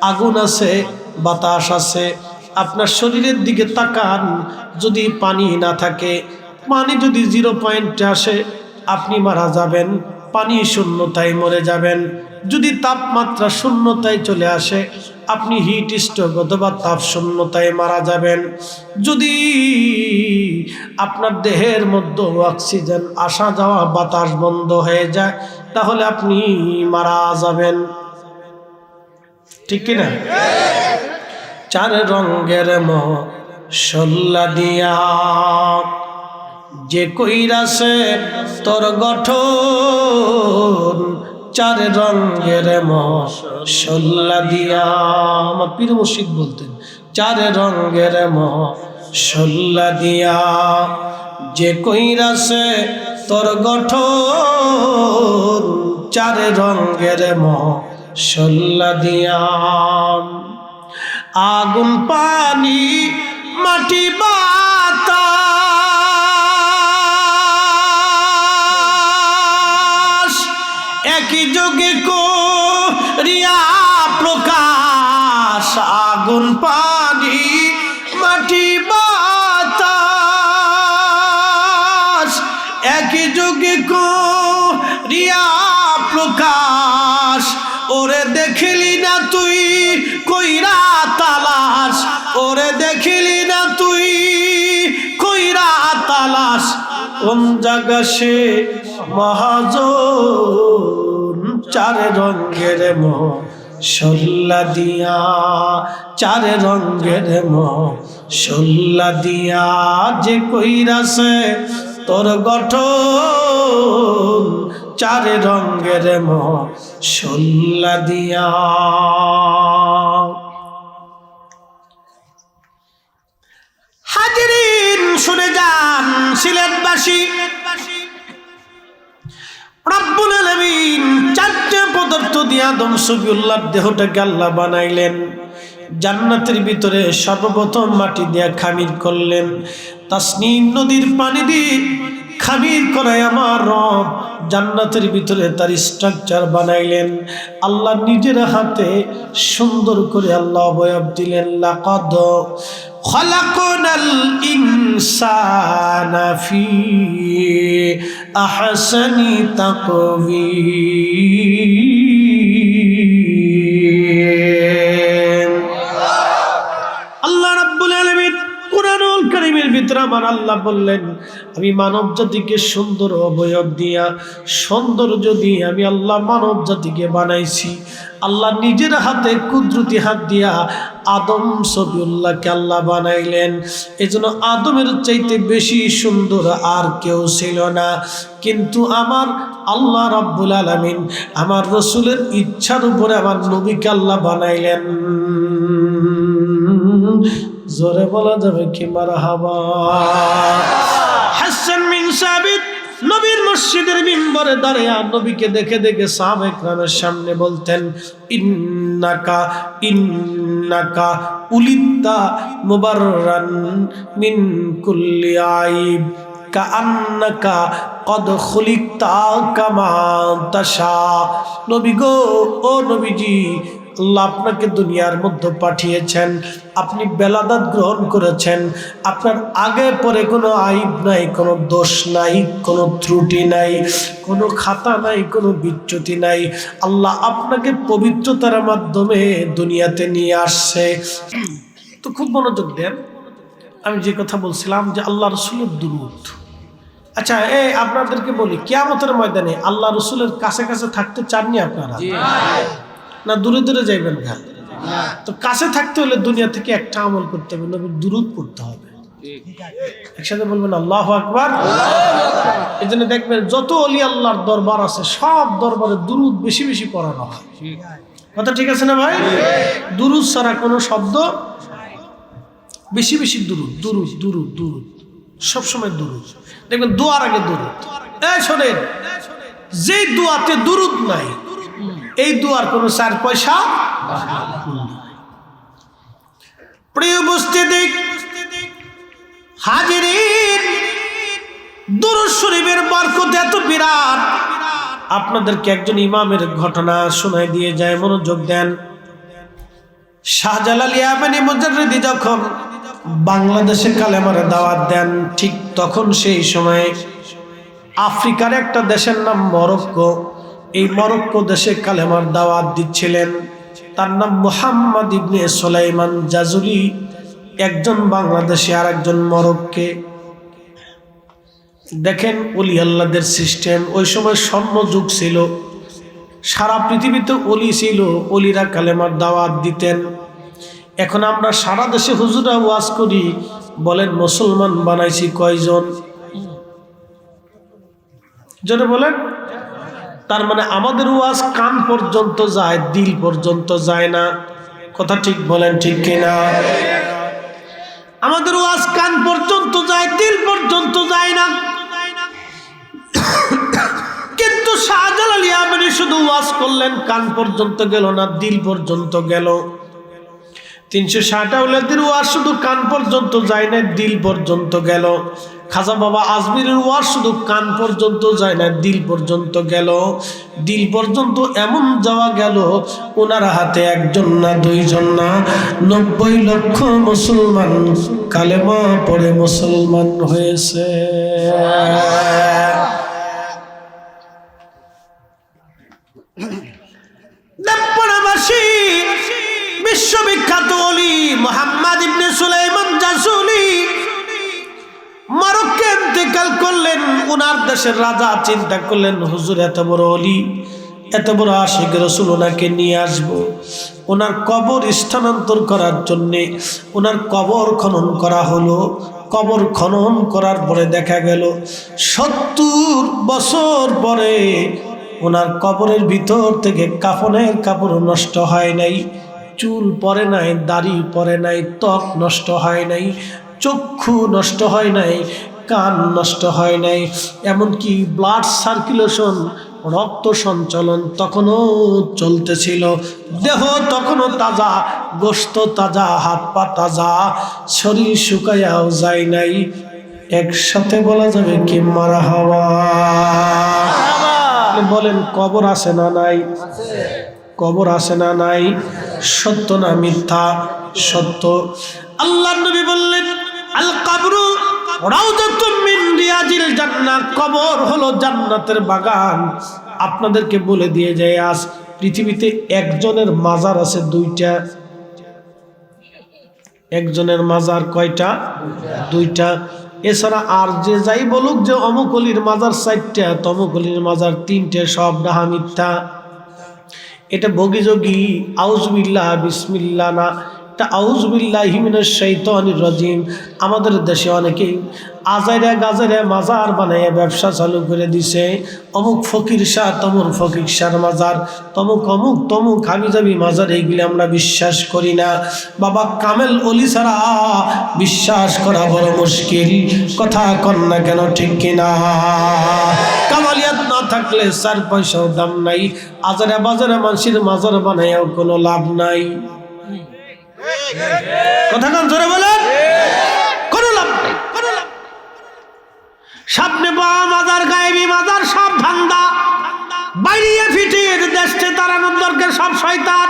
আগুন আছে, বাতাস আছে। আপনার শরীরের দিকে তাকান, যদি পানি না থাকে, পানি যদি 0 পয়েন্টে আসে আপনি মারা যাবেন, পানি শূন্যতায় মরে যাবেন। যদি তাপমাত্রা শূন্যতায় চলে আসে আপনি হিট স্ট্রোক অথবা তাপ শূন্যতায় মারা যাবেন। যদি আপনার দেহের মধ্যে অক্সিজেন আসা যাওয়া বাতাস বন্ধ হয়ে যায় তাহলে আপনি মারা যাবেন, ঠিক কিনা? 4 রঙের মশলা দিয়া যে কইরাছে তোর গঠন, 4 রঙের মশলা দিয়া। আমার পীর মুর্শিদ বলতেন 4 রঙের মশলা দিয়া যে কইরাছে তোর গঠন, 4 রঙের মশলা দিয়া। আগুন পানি মাটি বাতাস একই যোগে করিয়া প্রকাশ। আগুন পানি মাটি বাতাস একই যোগে করিয়া প্রকাশ। ওরে দেখলি না তুই কইরা তালাশ, ওরে দেখলি না তুই কইরা তালাশ। কোন জায়গা সে মহাজন চার রঙের মশলা দিয়া, চার রঙের মশলা দিয়া যে কইরাছে তোর গঠন, চার রঙের মশলা দিয়া। হাজিরিন শুনে যান, সিলেটবাসী রব্বুল আলামিন চারটি পদার্থ দিয়ে আদম সফিউল্লাহর দেহটাকে আল্লাহ বানাইলেন। জান্নাতের ভিতরে সর্বপ্রথম মাটি দিয়ে খামির করলেন, তাসনিম নদীর পানি দিয়ে খামির করায় আমার রব জান্নাতের ভিতরে তার স্ট্রাকচার বানাইলেন। আল্লাহ নিজের হাতে সুন্দর করে আল্লাহ অবয়ব দিলেন। লাকাদ খালাকনাল ইনসানা ফি আহসানি তাকওয়িম। আল্লাহ রাব্বুল আলামিন কুরআনুল কারীমের ভিতরে আমার আল্লাহ বললেন, আমি মানব জাতিকে সুন্দর অবয়ব দিয়া, সৌন্দর্য দিয়ে আমি আল্লাহ মানব জাতিকে বানাইছি। আল্লাহ নিজের হাতে কুদরতি হাত দিয়া আদম সফিউল্লাহকে আল্লাহ বানাইলেন। এজন্য আদমের চাইতে বেশি সুন্দর আর কেউ ছিল না। কিন্তু আমার আল্লাহ রাব্বুল আলামিন আমার রাসূলের ইচ্ছার উপরে আমার নবীকে আল্লাহ বানাইলেন। জোরে বলা যাবে কি মারহাবা। হাসান বিন সাবিত নবীর মসজিদের মিম্বরে দাঁড়িয়ে নবীকে দেখে দেখে সাহাবায়ে কেরামের সামনে বলতেন, ইন্নাকা ইন্নাকা উলিদতা মুবাররান মিন কুল্লি আইব কাআন্নাকা কদ খুলিকতা কামা তাশা। নবী গো, ও নবীজি, আল্লাহ আপনাকে দুনিয়ার মধ্যে পাঠিয়েছেন, আপনি বেলাদাত গ্রহণ করেছেন, আপনার আগে পরে কোনো আইব নাই, কোনো দোষ নাই, কোনো ত্রুটি নাই, কোনো খাতা নাই, কোনো বিচ্যুতি নাই। আল্লাহ আপনাকে পবিত্রতার মাধ্যমে দুনিয়াতে নিয়ে আসছে। তো খুব মনোযোগ দেন, আমি যে কথা বলছিলাম যে আল্লাহ রসুলের দুরূদ। আচ্ছা, আপনাদেরকে বলি, কিয়ামতের ময়দানে আল্লাহ রসুলের কাছে কাছে থাকতে চাননি আপনারা? না দূরে দূরে যাইবেন না? তো কাছে থাকতে হলে দুনিয়া থেকে একটা আমল করতে হবে, নবীর দুরূদ পড়তে হবে। একসাথে বলবেন আল্লাহু আকবার। এই জন্য দেখবেন যত ওলি আল্লাহর দরবার আছে সব দরবারে দুরূদ বেশি বেশি পড়ানো হয়। কথা ঠিক আছে না ভাই? দুরূদ ছাড়া কোনো শব্দ, বেশি বেশি দুরূদ, দুরূদ দুরূদ দুরূদ, সবসময় দুরূদ। দেখবেন দোয়ার আগে দুরূদ। শোনেন, যে দোয়াতে দুরূদ নাই এই দুয়ার কোনো 4 পয়সা। প্রিয় উপস্থিতি, হাজিরিন, দুরূদ শরীফের বরকত এত বিরাট। আপনাদেরকে একজন ইমামের ঘটনা শোনাই দিয়ে যায়, মনোযোগ দেন। শাহজালাল ইয়ামানি মুজাররিদি যখন বাংলাদেশে কালেমার দাওয়াত দেন, ঠিক তখন সেই সময়ে আফ্রিকার একটা দেশের নাম মরক্কো, এই মরক্কো দেশে কালেমার দাওয়াত দিচ্ছিলেন। তার নাম মুহাম্মদ ইবনে সুলাইমান জাজুলি, একজন বাংলাদেশে আর একজন মরক্কে। দেখেন ওলি আল্লাহদের সিস্টেম, ওই সময় স্বর্ণ যুগ ছিল, সারা পৃথিবীতে ওলি ছিল, ওলিরা কালেমার দাওয়াত দিতেন। এখন আমরা সারা দেশে হুজুরা ওয়াজ করি, বলেন মুসলমান বানাইছি কয়জন? জোরে বলেন। তার মানে আমাদের ওয়াজ কান পর্যন্ত যায়, দিল পর্যন্ত যায় না। কথা ঠিক বলেন, ঠিক কিনা? আমাদের ওয়াজ কান পর্যন্ত যায়, দিল পর্যন্ত যায় না। কিন্তু শাহজালাল ইয়ামানি শুধু ওয়াজ করলেন, কান পর্যন্ত গেল না, দিল পর্যন্ত গেল। 360 আউলাদের ওয়াজ শুধু কান পর্যন্ত যায় না, দিল পর্যন্ত গেল। খাজা বাবা আজমিরের ওয়াজ শুধু কান পর্যন্ত যায় না, দিল পর্যন্ত গেল। দিল পর্যন্ত এমন যাওয়া গেল, ওনার হাতে একজন না, দুইজন না, 90 লক্ষ মুসলমান কালেমা পড়ে মুসলমান হয়েছে। বিশ্ববিখ্যাত ওলি মুহাম্মদ ইবনে সুলাইমান জাজুলি মরক্কে ইন্তেকাল করলেন। ওনার দেশের রাজা চিন্তা করলেন, হুজুর এত বড় ওলি, এত বড় আশিক রাসূল, ওনাকে নিয়ে আসবো। ওনার কবর স্থানান্তর করার জন্যে ওনার কবর খনন করা হলো। কবর খনন করার পরে দেখা গেল 70 বছর পরে ওনার কবরের ভিতর থেকে কাফনের কাপড় নষ্ট হয় নাই, চুল পরে নাই, দাড়ি পরে নাই, ত্বক নষ্ট হয় নাই, চক্ষু নষ্ট হয় নাই, কান নষ্ট হয় নাই, এমনকি ব্লাড সার্কুলেশন, রক্ত সঞ্চালন তখনও চলতেছিল। দেহ তখনও তাজা, গোশত তাজা, হাত পা তাজা, শরীর শুকাইয়াও যায় নাই। একসাথে বলা যাবে কি মারহাবা? বলেন কবর আছে না নাই? কবর আছে না নাই? সত্য না মিথ্যা? সত্য। আল্লাহর নবী বললেন, আল কবরু রাউদাতুম মিন রিয়াজিল জান্নাহ, কবর হলো জান্নাতের বাগান। আপনাদেরকে বলে দিয়ে যায়, আজ পৃথিবীতে একজনের মাজার আছে 2টা। একজনের মাজার কয়টা? 2টা। এছাড়া আর যে যাই বলুক যে অমুক অলির মাজার 4টা, তমুক অলির মাজার 3টে, সব ডাহা মিথ্যা। এটা বগিযোগী আউযুবিল্লাহ বিসমিল্লাহ না, এটা আউযুবিল্লাহি মিনাশ শাইতানির রাজিম। আমাদের দেশে অনেকেই আজাইরা গাজাইরা মাজার বানাইয়া ব্যবসা চালু করে দিছে। অমুক ফকির শাহ, তমুক ফকির শাহর মাজার, তমুক অমুক তমুক হাবিজাবি মাজার, এইগুলি আমরা বিশ্বাস করি না। বাবা কামেল অলি ছাড়া বিশ্বাস করা বড় মুশকিল। কথা কন না কেন, ঠিক কিনা? কামালিয়াত না থাকলে 4 পয়সাও দাম নাই। আজারে বাজারে মানুষের মাজার বানাইয়াও কোনো লাভ নাই। কথা কন জোরে বলেন, কোনো লাভ নাই, কোনো লাভ। সামনে পাওয়া মাজার, গায়েবী মাজার, সব ধান্দা। বাইরে ফিটিয়ে দেশে তাড়ানোর দরকার, সব শয়তান।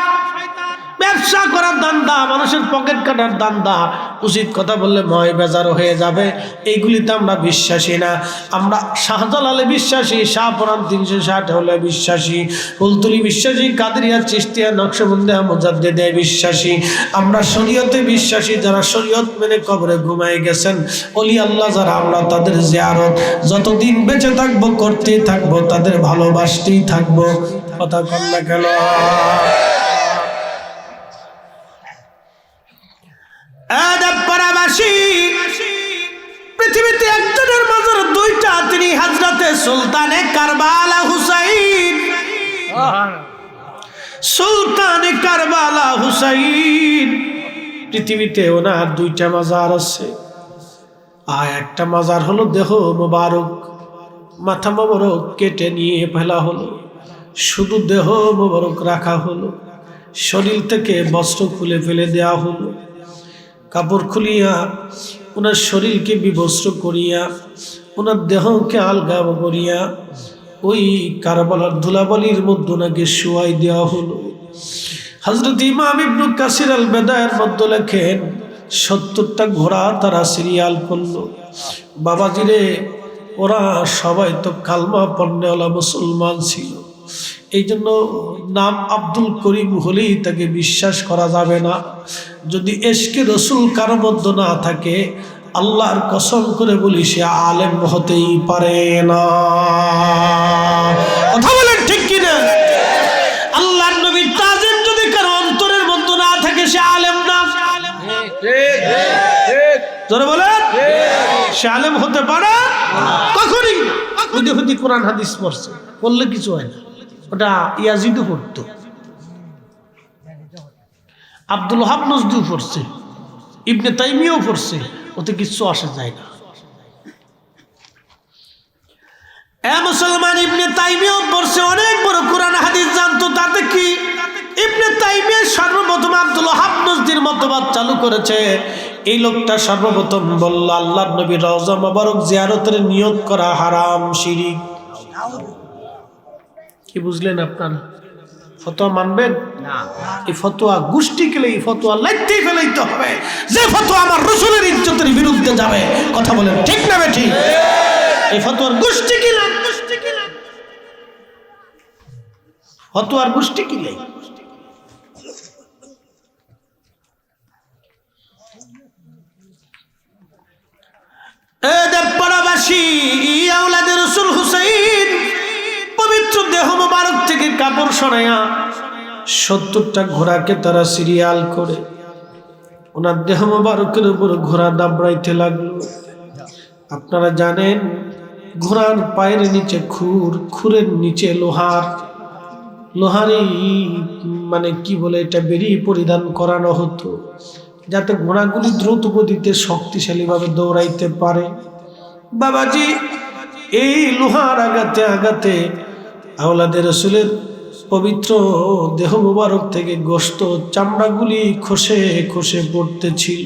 ব্যবসা করার দান্দা, মানুষের পকেট কাটার দান্দা। উচিত কথা বললে ময় বেজার হয়ে যাবে। এইগুলিতে আমরা বিশ্বাসী না। আমরা শাহজালালে বিশ্বাসী, শাহপুরাণ 360 হলে বিশ্বাসী, কুলতুলি বিশ্বাসী, কাদেরিয়া, চিশতিয়া, নকশবন্দিয়া, মুজাদ্দিদে বিশ্বাসী। আমরা শরীয়তে বিশ্বাসী। যারা শরীয়ত মেনে কবরে ঘুমায় গেছেন ওলি আল্লাহ যারা, আমরা তাদের জিয়ারত যতদিন বেঁচে থাকবো করতেই থাকবো, তাদের ভালোবাসতেই থাকবো। কথা কন না কেন? পৃথিবীতে একজনের মাজার 2টা, তিনি হযরতে সুলতানে কারবালা হুসাইন। সুলতানে কারবালা হুসাইন, পৃথিবীতে ওনার 2টা মাজার আছে। আর একটা মাজার হলো দেহ মোবারক, মাথা মোবারক কেটে নিয়ে ফেলা হলো, শুধু দেহ মোবারক রাখা হলো। শরীর থেকে বস্ত্র খুলে ফেলে দেওয়া হলো, কাপড় খুলিয়া ওনার শরীরকে বিবস্ত্র করিয়া, ওনার দেহকে আলগা করিয়া ওই কারবালার ধুলাবালির মধ্যে ওনাকে শোয়াই দেওয়া হলো। হযরত ইমাম ইবনে কাসির আল বেদায়ের মধ্যে লেখেন 70টা ঘোড়া তারা সিরিয়াল করলো। বাবাজিরে, ওরা সবাই তো কালমা পড়নেওয়ালা মুসলমান ছিল। এই জন্য নাম আব্দুল করিম হলেই তাকে বিশ্বাস করা যাবে না। যদি এশকে রসুল কারো মধ্যে না থাকে, আল্লাহর কসম করে বলি সে আলেম হতেই পারে না। কথা বলেন ঠিক কিনা? আল্লাহর নবীর তাজিম যদি কারো অন্তরের মধ্যে না থাকে, সে আলেম না। জোরে বলেন, সে আলেম হতে পারে কখনই। হুদি কোরআন হাদিস পড়ছে, পড়লে কিছু হয় না। ওটা ইয়াজিদও পড়তো, আব্দুল ওয়াহাব নজদিও পড়ছে, ইবনে তাইমিয়াও পড়ছে, ওতে কিচ্ছু আসে যায় না। মুসলমান ইবনে তাইমিয়াও পড়ছে, অনেক বড় কোরআন হাদিস জানতো। তাতে কি? ইবনে তাইমিয়া সর্বপ্রথম আব্দুল ওয়াহাব নজদির মতবাদ চালু করেছে। এই লোকটা সর্বপ্রথম বলল, আল্লাহর নবীর রওজা মোবারক জিয়ারতের নিয়ত করা হারাম, শিরিক। কি বুঝলেন আপনারা? ফতোয়া মানবেন না? এই ফতোয়া গোষ্ঠী কেলে, এই ফতোয়া লাইতেই ফেলাইতে হবে। যে ফতোয়া আমার রাসূলের ইজ্জতের বিরুদ্ধে যাবে, কথা বলেন ঠিক না বেঠিক? এই ফতোয়ার গোষ্ঠী কিলা, ফতোয়ার গোষ্ঠী কিলে। কুরবাসী আওলাদে রাসূল হুসাইন পবিত্র দেহ মোবারক থেকে কাপড় সরাইয়া 70টা ঘোড়াকে তারা সিরিয়াল করে ওনার দেহ মোবারকের উপর ঘোড়া দাবড়াইতে লাগলো। আপনারা জানেন ঘোড়ার পায়ের নিচে খুরের নিচে লোহারি মানে কি বলে এটা বেরিয়ে পরিধান করানো হতো, যাতে ঘোড়াগুলি দ্রুত গতিতে শক্তিশালীভাবে দৌড়াইতে পারে। বাবাজি এই লোহার আঘাতে আঘাতে আওলাদে রাসূলের পবিত্র দেহ মুবারক থেকে গোশত চামড়াগুলি খসে খসে পড়তেছিল।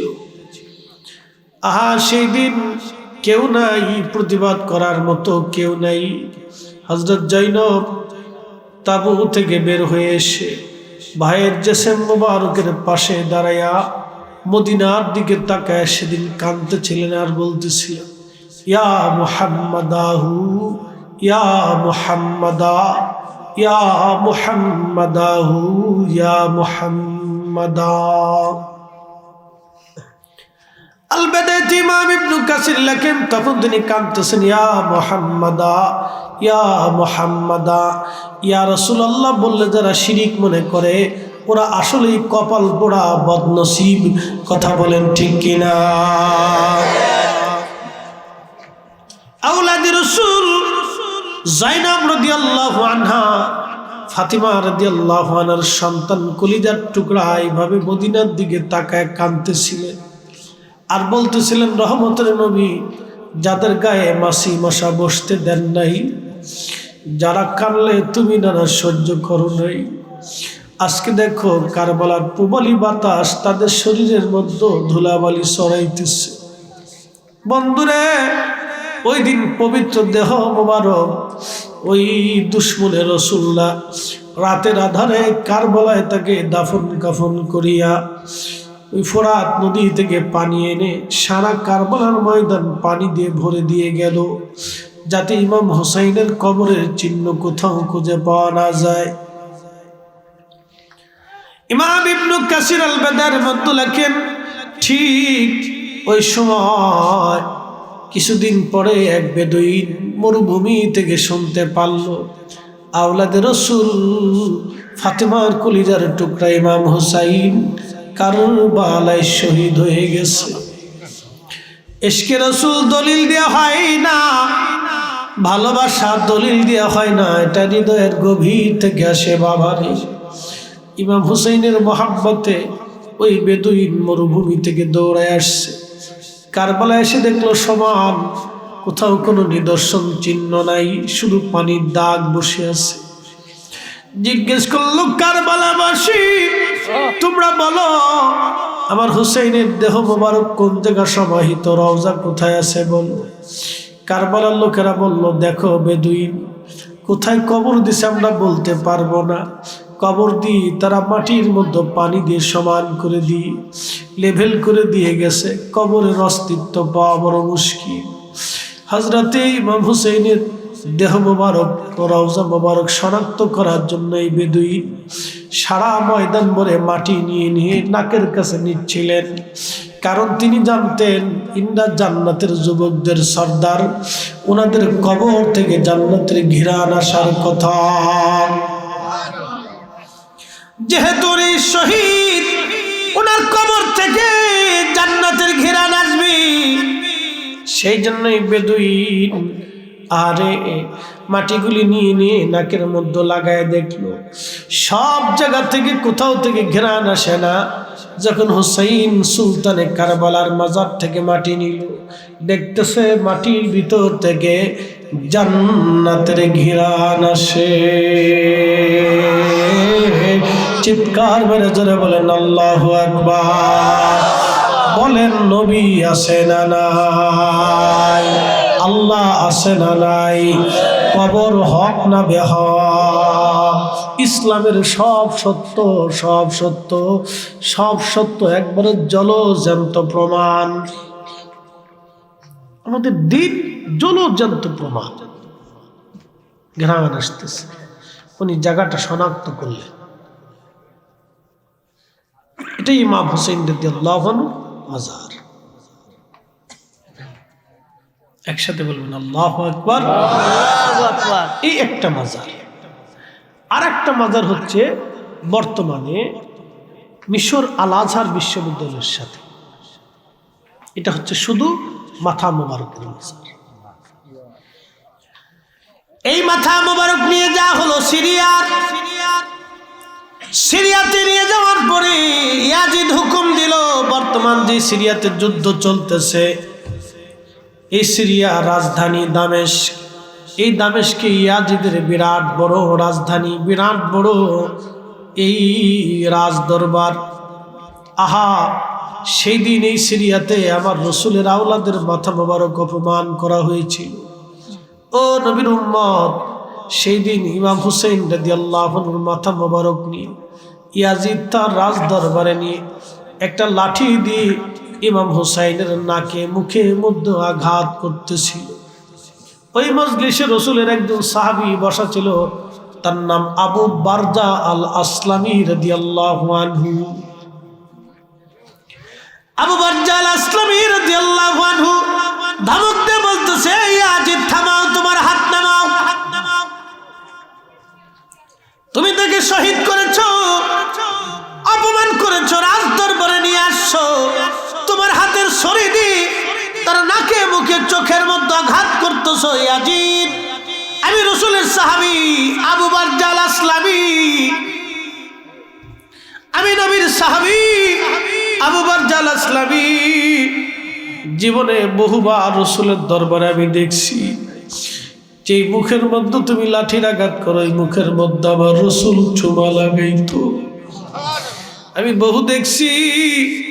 আহা সেই দিন কেউ নাই প্রতিবাদ করার মতো, কেউ নাই। হযরত জৈনব তাবু থেকে বের হয়ে এসে ভাইয়ের জেসেম মুবারকের পাশে দাঁড়াইয়া মদিনার দিকে তাকায় সেদিন কাঁদতেছিলেন আর বলতেছিলেন, ইয়া মুহাম্মাদাহু ইয়া মুহাম্মাদা ইয়া মুহাম্মাদাহু ইয়া মুহাম্মাদা। আল-বাদাইত ইমাম ইবনে কাসির লেখেন তখন তিনি কাঁদতেছেন, ইয়া মুহাম্মাদা ইয়া মুহাম্মাদা। ইয়া রাসূলুল্লাহ বললে যারা শিরিক মনে করে ওরা আসলেই কপাল পোড়া বদনসিব। কথা বলেন ঠিক কিনা? আওলাদে রাসূল যায়েনব রাদিয়াল্লাহু আনহা ফাতিমা রাদিয়াল্লাহু আনহার সন্তান কলিজার টুকরা এইভাবে মদিনার দিকে তাকায় কাঁদতেছিলেন আর বলতেছিলেন, রহমতের নবী যাদের গায়ে মাছি মশা বসতে দেন নাই, যারা কানলে তুমি না সহ্য করো নাই, আজকে দেখো কারবালার প্রবল বাতাস তাদের শরীরের মধ্যে ধুলাবালি ছড়াইতেছে। বন্ধুরে ওই দিন পবিত্র দেহ মোবারক ওই দুশ্মনে রাসূলুল্লাহ রাতের আধারে কারবালায় তাকে দাফন কাফন করিয়া ওই ফোরাত নদী থেকে পানি এনে সারা কারবালার ময়দান পানি দিয়ে ভরে দিয়ে গেল, যাতে ইমাম হুসাইনের কবরের চিহ্ন কোথাও খুঁজে পাওয়া না যায়। ইমাম ইবনে কাসির আল-বাদার মধ্যে লেখেন, ঠিক ওই সময় কিছুদিন পরে এক বেদুইন মরুভূমি থেকে শুনতে পারল আওলাদে রাসূল ফাতেমার কলিজার টুকরা ইমাম হুসাইন কারবালায় শহীদ হয়ে গেছে। ইশকে রাসূল দলিল দেওয়া হয় না, ভালোবাসা দলিল দেওয়া হয় না, এটা হৃদয়ের গভীর থেকে আসে। বাবারে ইমাম হুসাইনের মহাব্বতে ওই বেদুইন মরুভূমি থেকে দৌড়ায় আসছে, কারবালায় এসে দেখলো সমান, কোথাও কোনো নিদর্শন চিহ্ন নাই, শুধু পানির দাগ বসে আছে। জিজ্ঞেস করলো, কারবালাবাসী তোমরা বলো আমার হুসাইনের দেহ মোবারক কোন জায়গা সমাহিত, রওজা কোথায় আছে বলো। কারবালার লোকেরা বলল, দেখো বেদুইন কোথায় কবর দিছে আমরা বলতে পারবো না, কবর দিয়ে তারা মাটির মধ্যে পানি দিয়ে সমান করে দিয়ে লেভেল করে দিয়ে গেছে, কবরের অস্তিত্ব পাওয়া বড় মুশকিল। হযরতে ইমাম হুসাইনের দেহ মোবারক রওজা মোবারক শনাক্ত করার জন্য এই বেদুইন সারা ময়দান ভরে মাটি নিয়ে নিয়ে নাকের কাছে নিচ্ছিলেন, কারণ তিনি জানতেন ইন্না জান্নাতের যুবকদের সর্দার, ওনাদের কবর থেকে জান্নাতের ঘিরান আসার কথা। যেহেতু শহীদ ওনার কবর থেকে জান্নাতের ঘিরান আসবে, সেই জন্যই বেদুইন আরে মাটিগুলি নিয়ে নিয়ে নাকের মধ্যে লাগায় দেখলো সব জায়গা থেকে কোথাও থেকে ঘেরান আসে না। যখন হুসাইন সুলতানে কারবালার মাজার থেকে মাটি নিল, দেখতেছে মাটির ভিতর থেকে জান্নাতের ঘিরান আসে। চিৎকার মেরে জোরে বলেন আল্লাহু আকবার। বলেন নবী আছে না নাই, আল্লাহ আছে না নাই, কবর হক না বেহক, ইসলামের সব সত্য সব সত্য সব সত্য একবারে জলজ্যান্ত প্রমাণ। আমাদের দিন জলজ্যান্ত প্রমাণ। ঘ্রাণ আসতেছে, উনি জায়গাটা শনাক্ত করলেন, এটাই ইমাম হুসাইন রাদিয়াল্লাহু আনহু মাজার। একসাথে বলবেন আল্লাহু আকবার। এই একটা মাজার। আর একটা মাজার হচ্ছে বর্তমানে মিশর আল আজহার বিশ্ববিদ্যালয়ের সাথে, এটা হচ্ছে শুধু মাথা মোবারকের মাজার। এই মাথা মোবারক নিয়ে যাওয়া হলো সিরিয়াতে নিয়ে যাওয়ার পরে ইয়াজিদ হুকুম দিল, বর্তমান যে সিরিয়াতে যুদ্ধ চলতেছে, এই সিরিয়া রাজধানী দামেস্ক, এই দামেস্কে ইয়াজিদের বিরাট বড় রাজধানী, বিরাট বড় এই রাজ দরবার। আহা, সেই দিন এই সিরিয়াতে আমার রসুলের আওলাদের মাথা মোবারক অপমান করা হয়েছিল। ও নবীর উম্মত, সেই দিন ইমাম হুসেইন রাদিয়াল্লাহু আনহুর মাথা মোবারক নিয়ে ইয়াজিদ তার রাজ দরবারে নিয়ে একটা লাঠি দিয়ে ইমাম হুসাইনের নাকে মুখে মধ্যে আঘাত করতেছিল। ওই মজলিসে রসুলের একজন সাহাবী বসা ছিল, তার নাম আবু বারজা আল আসলামী রাদিয়াল্লাহু আনহু। আবু বারজা আল আসলামী রাদিয়াল্লাহু আনহু ধমক দিয়ে বলতেছে, ইয়াজিদ থামাও, তোমার হাত নামাও। তুমি তাকে শহীদ করেছো, অপমান করেছো, রাজ দরবারে নিয়ে আসছো, তোমার হাতের ছড়ি দিয়ে তার নাকে মুখে চোখের মধ্যে আঘাত করতেছো। ইয়াজিদ, আমি রাসূলের সাহাবী আবু বারজা আল আসলামী, আমি নবীর সাহাবী আবু বারজা আল আসলামী। জীবনে বহুবার রাসূলের দরবারে আমি দেখছি, যে মুখের মধ্যে তুমি লাঠির আঘাত করো, এই মুখের মধ্যে আমার রাসূল চুমা লাগাইতো। আমি বহু দেখছি,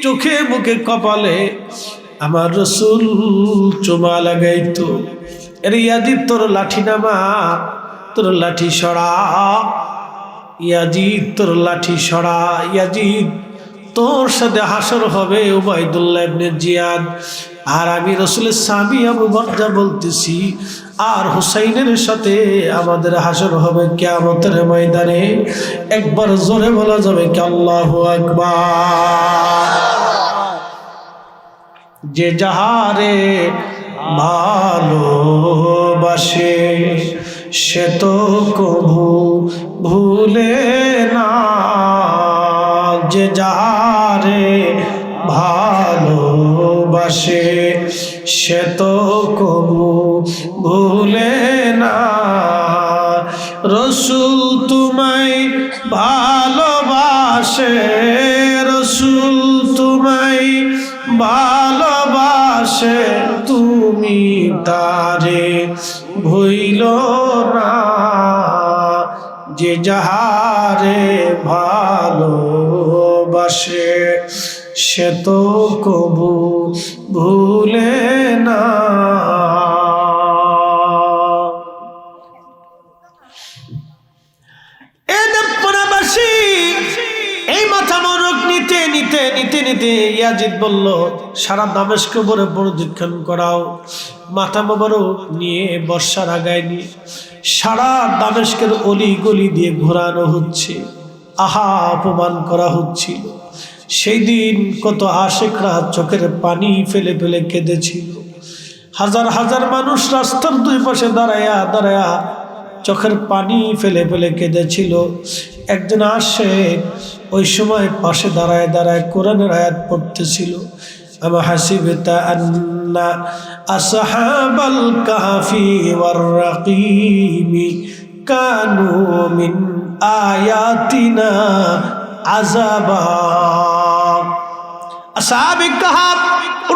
চোখে মুখে কপালে আমার রাসূল চুমা লাগাইতো। আরে ইয়াজিদ, তোর লাঠি নামা, তোর লাঠি সরা, ইয়াজিদ তোর লাঠি সরা। ইয়াজিদ, তোর সাথে হাসর হবে উবাইদুল্লাহ ইবনে জিয়াদ, আর আমি রাসূলের সাহাবী আবু বারজা বলতেছি, আর হুসাইনের সাথে আমাদের হাসর হবে কিয়ামতের ময়দানে। একবার জোরে বলা যাবে কি আল্লাহু আকবার। যে যাহারে ভালোবাসে সে তো কভু ভুলে না, যে যাহারে ভালোবাসে সে তো কভু ভুলে না। রাসূল তোমায় ভালোবাসে, রাসূল তোমায় ভালোবাসে, তুমি তারে ভুইলো না। যে যাহারে ভালোবাসে সে তো কবু ভুলে না। এই মাথা মোবারক নিতে নিতে নিতে নিতে ইয়াজিদ বলল, সারা দামেস্ক ভরে প্রদক্ষিণ করাও। মাথা মোবারক নিয়ে বর্ষার আগায় নিয়ে সারা দামেস্কের অলি গলি দিয়ে ঘোরানো হচ্ছে। আহা, অপমান করা হচ্ছিল। সেই দিন কত আশিকরা চোখের পানি ফেলে ফেলে কেঁদেছিল। হাজার হাজার মানুষ রাস্তার দুই পাশে দাঁড়ায়া দাঁড়ায়া চোখের পানি ফেলে ফেলে কেঁদেছিল। একজন আশিক ওই সময় পাশে দাঁড়ায় দাঁড়ায় কোরআনের আয়াত পড়তেছিল, আমা হাসিবতা আন্না আসহাবাল কাহফি ওয়ার রাকিমি কানু মিন আয়াতিনা আযাবা। আসহাবে কাহফ,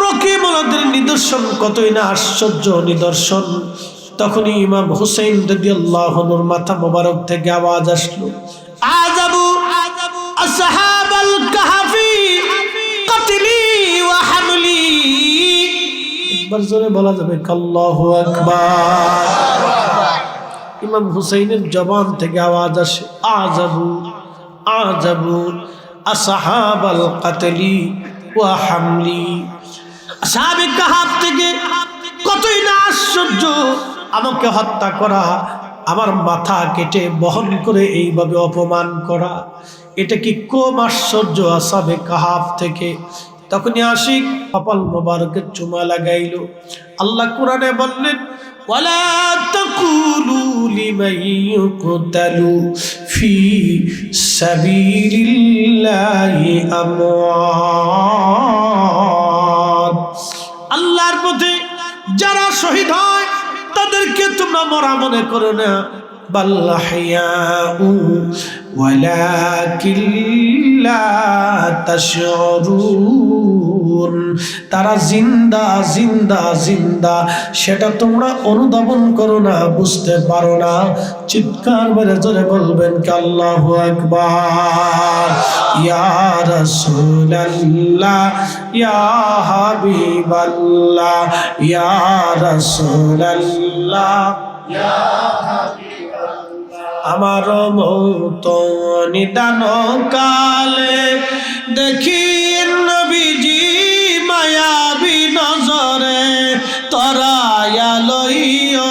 রকিমুলদের নিদর্শন কতই না আশ্চর্য নিদর্শন। তখনই ইমাম হুসাইন রাদিয়াল্লাহু আনহুর মাথা মোবারক থেকে আওয়াজ আসলো, আযাবু আসহাবাল কাহফি কতলি ওয়া হামলি। একবার জোরে বলা যাবে আল্লাহু আকবার। ইমাম হুসাইনের জবান থেকে আওয়াজ আসে, আযাবু আযাবু আসহাবাল কতলি ওয়া হামলি। আসহাবে কাহফ থেকে কতই না আশ্চর্য, আমাকে হত্যা করা, আমার মাথা কেটে বহন করে এইভাবে অপমান করা, এটা কি কম আশ্চর্য? আসহাবে কাহফ থেকে তখনই আশিক কপাল মোবারকের চুমা লাগাইল। আল্লাহ কোরআনে বললেন, ওয়ালা তাকুলু লিমান ইউকতালু ফি সাবিলিল্লাহি আমওয়াত। আল্লাহর পথে যারা শহীদ হয় তাদেরকে তোমরা মরা মনে করো না, বাল আহইয়াউ ওয়ালাকিন লা তাশউরুন, তারা জিন্দা জিন্দা জিন্দা, সেটা তোমরা অনুধাবন করো না, বুঝতে পারো না। চিৎকার মেরে জোরে বলবেন কি আল্লাহু আকবার। ইয়া রাসূলুল্লাহ, ইয়া হাবিবাল্লাহ, ইয়া রাসূলুল্লাহ, ইয়া আমার মৌত নিদান কালে দেখি নবীজি মায়াবী নজরে তরায়া লইও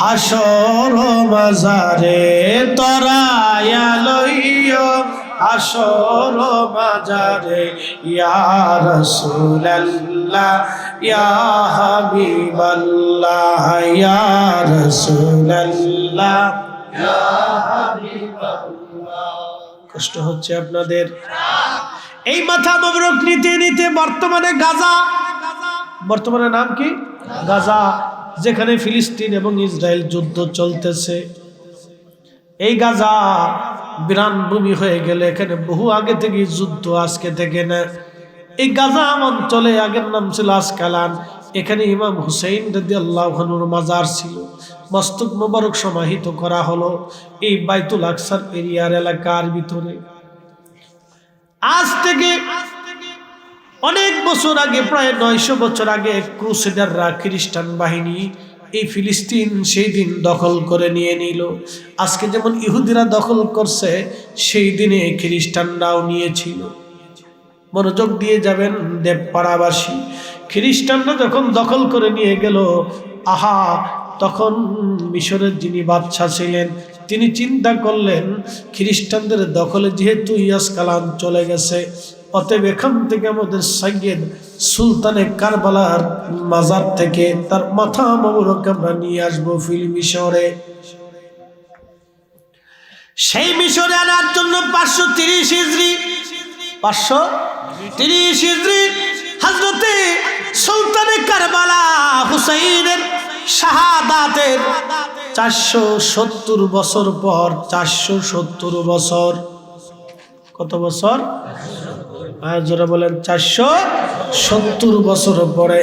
হাসর মাজারে, তরায়া লইও হাসর মাজারে। ইয়া রাসূলুল্লাহ, ইয়া হাবিবাল্লাহ, ইয়া রাসূলুল্লাহ। কষ্ট হচ্ছে আপনাদের? এই মাথা মোবারক নিতে নিতে বর্তমানে গাজা, বর্তমানে নাম কি? গাজা, যেখানে ফিলিস্তিন এবং ইসরায়েল যুদ্ধ চলতেছে। এই গাজা বিরান ভূমি হয়ে গেলে এখানে বহু আগে থেকে যুদ্ধ, আজকে থেকে না। এই গাজা অঞ্চলে আগের নাম ছিল আসকালান। এখানে ইমাম হুসাইন রাদিয়াল্লাহু আনহুর মাজার ছিল। মস্তক মোবারক সমাহিত করা হলো এই বাইতুল আকসার এরিয়ার এলাকার ভিতরে। আজ থেকে অনেক বছর আগে, প্রায় 900 বছর আগে ক্রুসেডাররা, খ্রিস্টান বাহিনী এই ফিলিস্তিন সেই দিন দখল করে নিয়ে নিল। আজকে যেমন ইহুদিরা দখল করছে, সেই দিনে খ্রিস্টানরাও নিয়েছিল। মনোযোগ দিয়ে যাবেন দেবপাড়াবাসী। খ্রিস্টানরা যখন দখল করে নিয়ে গেল, আহা, তখন মিশরের যিনি বাদশা ছিলেন তিনি চিন্তা করলেন, খ্রিস্টানদের দখলে যেহেতু ইয়াসকালান চলে গেছে, অতএব এখান থেকে আমাদের সাইয়েদ সুলতানে কারবালার মাজার থেকে তার মাথা মোবারক আমরা নিয়ে আসবো মিশরে। সেই মিশরে আনার জন্য 530 হিজরি, 530 হিজরি হযরতে সুলতানে কারবালা হুসাইনের শাহাদাতের 470 বছর পর, 470 বছর, কত বছর? জোরে বলেন, 470 বছর পরে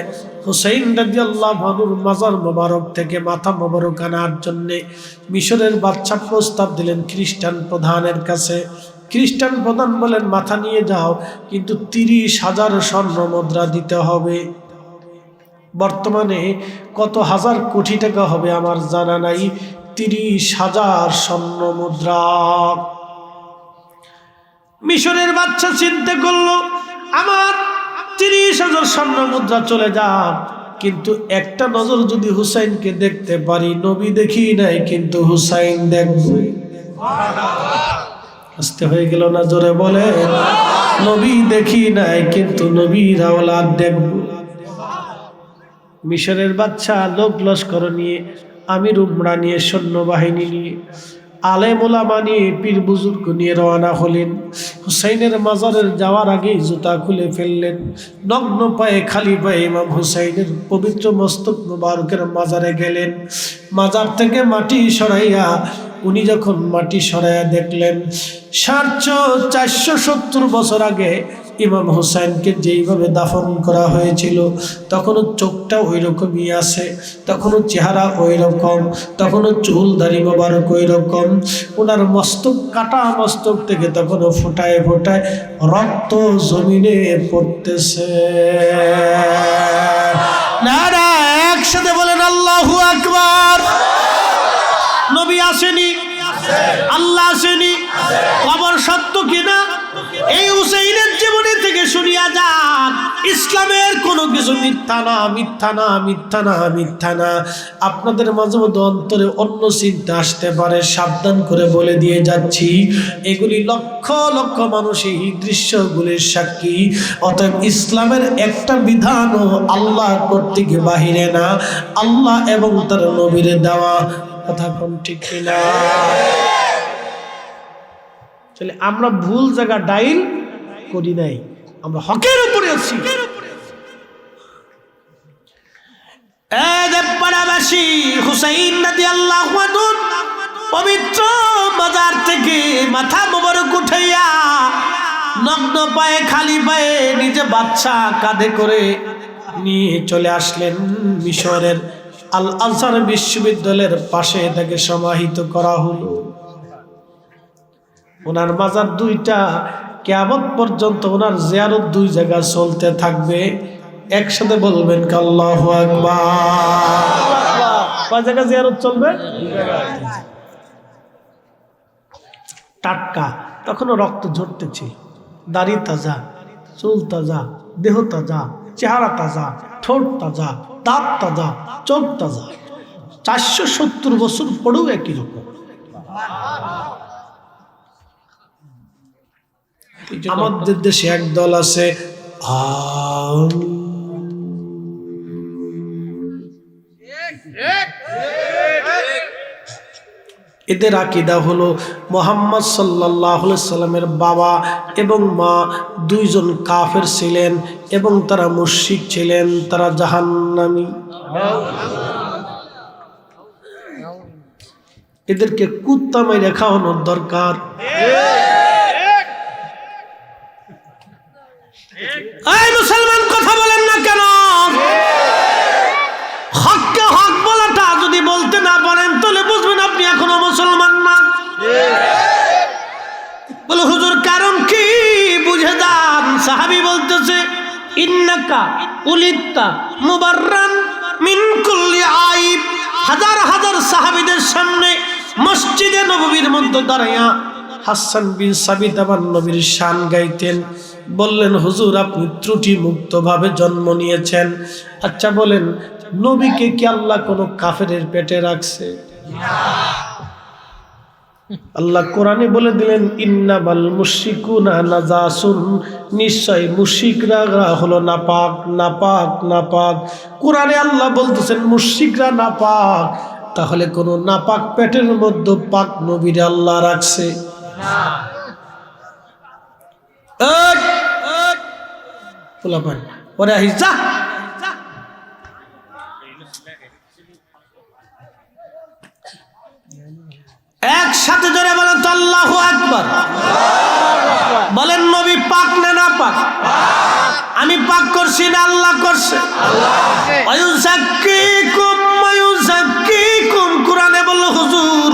হুসাইন রাদিয়াল্লাহু আনহুর মাজার মোবারক থেকে মাথা মোবারক আনার জন্য মিশরের বাদশা প্রস্তাব দিলেন খ্রিস্টান প্রধানের কাছে। খ্রিস্টান প্রধান বলেন, মাথা নিয়ে যাও, কিন্তু 30,000 স্বর্ণ মুদ্রা দিতে হবে। বর্তমানে কত হাজার কোটি টাকা হবে আমার জানা নাই। 30,000 স্বর্ণ মুদ্রা। মিশরের বাদশা চিন্তা করলো, আমার 30,000 স্বর্ণ মুদ্রা চলে যাক, কিন্তু একটা নজর যদি হুসাইনকে দেখতে পারি, নবী দেখি নাই কিন্তু হুসাইন দেখব। আসতে হয়ে গেল না? জোরে বলে, নবী দেখি নাই কিন্তু নবীর আওলাদ দেখব। মিশরের বাদশা লোক লস্কর নিয়ে, আমির উমরা নিয়ে, সৈন্যবাহিনী নিয়ে, আলেম ওলামা নিয়ে, পীর বুজুর্গ নিয়ে রওনা হলেন। হুসাইনের মাজারের যাওয়ার আগেই জুতা খুলে ফেললেন। নগ্ন পায়ে, খালি পায়ে ইমাম হুসাইনের পবিত্র মস্তক মুবারকের মাজারে গেলেন। মাজার থেকে মাটি সরাইয়া, উনি যখন মাটি সরাইয়া দেখলেন 470 বছর আগে ইমাম হুসাইনকে যেইভাবে দাফন করা হয়েছিল, তখনও চোখটা ওই রকমই আছে, তখনও চেহারা ওই রকম, তখনও চুল দাড়ি মোবারক ওই রকম। ওনার মস্তক, কাটা মস্তক থেকে তখনও ফোটায় ফোটায় রক্ত জমিনে পড়তেছে। নারা একসাথে বলেন আল্লাহু আকবার। নবী আসেনি, আল্লাহ আসেনি, খবর সত্য কিনা এই হুসাইনের জীবনী থেকে শুনিয়া যান। ইসলামের কোনো কিছু মিথ্যা না, মিথ্যা না, মিথ্যা না, মিথ্যা না। আপনাদের মাঝে মধ্যে অন্তরে অন্য চিন্তা আসতে পারে, সাবধান করে বলে দিয়ে যাচ্ছি, এগুলি লক্ষ লক্ষ মানুষ এই দৃশ্যগুলির সাক্ষী। অতএব ইসলামের একটা বিধানও আল্লাহ কর্তৃক বাহিরে না, আল্লাহ এবং তার নবীর দেওয়া। কথা কোন ঠিক কিনা? চলে আমরা ভুল জায়গা ডাইল করি নাই, আমরা হকের উপরে আছি। পাড়াবাসী হুসাইন রাদিয়াল্লাহু আনহু পবিত্র বাজার থেকে মাথা মোবারক উঠাইয়া নগ্ন পায়ে খালি পায়ে নিজে বাচ্চা কাঁধে করে নিয়ে চলে আসলেন মিশরের আল আজহার বিশ্ববিদ্যালয়ের পাশে তাকে সমাহিত করা হলো। ওনার মাজার দুইটা, কিয়ামত পর্যন্ত ওনার জিয়ারত দুই জায়গা চলতে থাকবে। একসাথে বলবেন আল্লাহু আকবার। কয় জায়গা জিয়ারত চলবে? টাটকা, তখনও রক্ত ঝরতেছে, দাড়ি তাজা, চুল তাজা, দেহ তাজা, চেহারা তাজা, ঠোঁট তাজা, দাঁত তাজা, চোখ তাজা। 470 বছর পরেও একই রকম। আমাদের দেশে এক দল আছে, এদের আকীদা হলো মুহাম্মদ সাল্লাল্লাহু আলাইহি সাল্লামের বাবা এবং মা দুইজন কাফের ছিলেন এবং তারা মুশরিক ছিলেন, তারা জাহান্নামী। এদেরকে কুত্তা মেরে খাওয়ানোর দরকার। এই মুসলমান কথা বলেন না কেন? হককে হক বলাটা যদি বলতে না পারেন তাহলে বুঝবেন আপনি এখনো মুসলমান না। বলে হুজুর কারণ কি? বুঝে যান। সাহাবী বলতেছে, ইন্নাকা উলিতা মুবাররান মিন কুল্লি আইব। হাজার হাজার সাহাবীদের সামনে মসজিদে নববীর মধ্যে দাঁড়াইয়া হাসান বিন সাবিত আমার নবীর শান গাইতেন। বললেন, হুজুর আপনি ত্রুটি মুক্ত ভাবে জন্ম নিয়েছেন, আচ্ছা বলেন নবীকে কি আল্লাহ কোনো কাফেরের পেটে রাখছে? আল্লাহ কোরআনে বলে দিলেন, ইন্নামাল মুশরিকুনা নাজাসুন, নিশ্চয় মুশরিকরা হলো নাপাক, নাপাক, নাপাক। কোরআনে আল্লাহ বলতেছেন মুশরিকরা নাপাক, তাহলে কোন নাপাক পেটের মধ্যে পাক নবীর আল্লাহ রাখছে? একসাথে জোরে বলেন তো আল্লাহু আকবার। বলেন নবী পাক না নাপাক? আমি পাক করছি না আল্লাহ করছে? কোরআনে বলল, হুজুর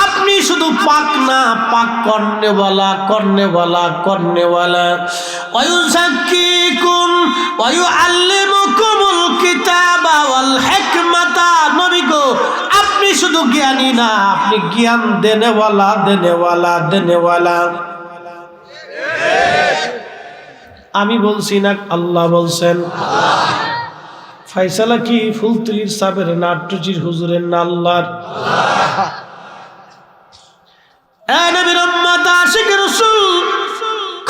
আপনি শুধু পাক না, পাক করনেওয়ালা, করনেওয়ালা, করনেওয়ালা। ওয়ায়ুযাক্কিকুম ওয়া ইউআল্লিমুকুমুল কিতাবা ওয়াল হিকমাতা। নবী গো আপনি শুধু জ্ঞানী না, আপনি জ্ঞান দেনেওয়ালা, দেনেওয়ালা, দেনেওয়ালা। আমি বলছি না, আল্লাহ বলছেন। ফয়সালা কি ফুলতুলির সাহেবের না আট্টুজির হুজুরের না আল্লাহর? নবীর উম্মত আশিক রাসূল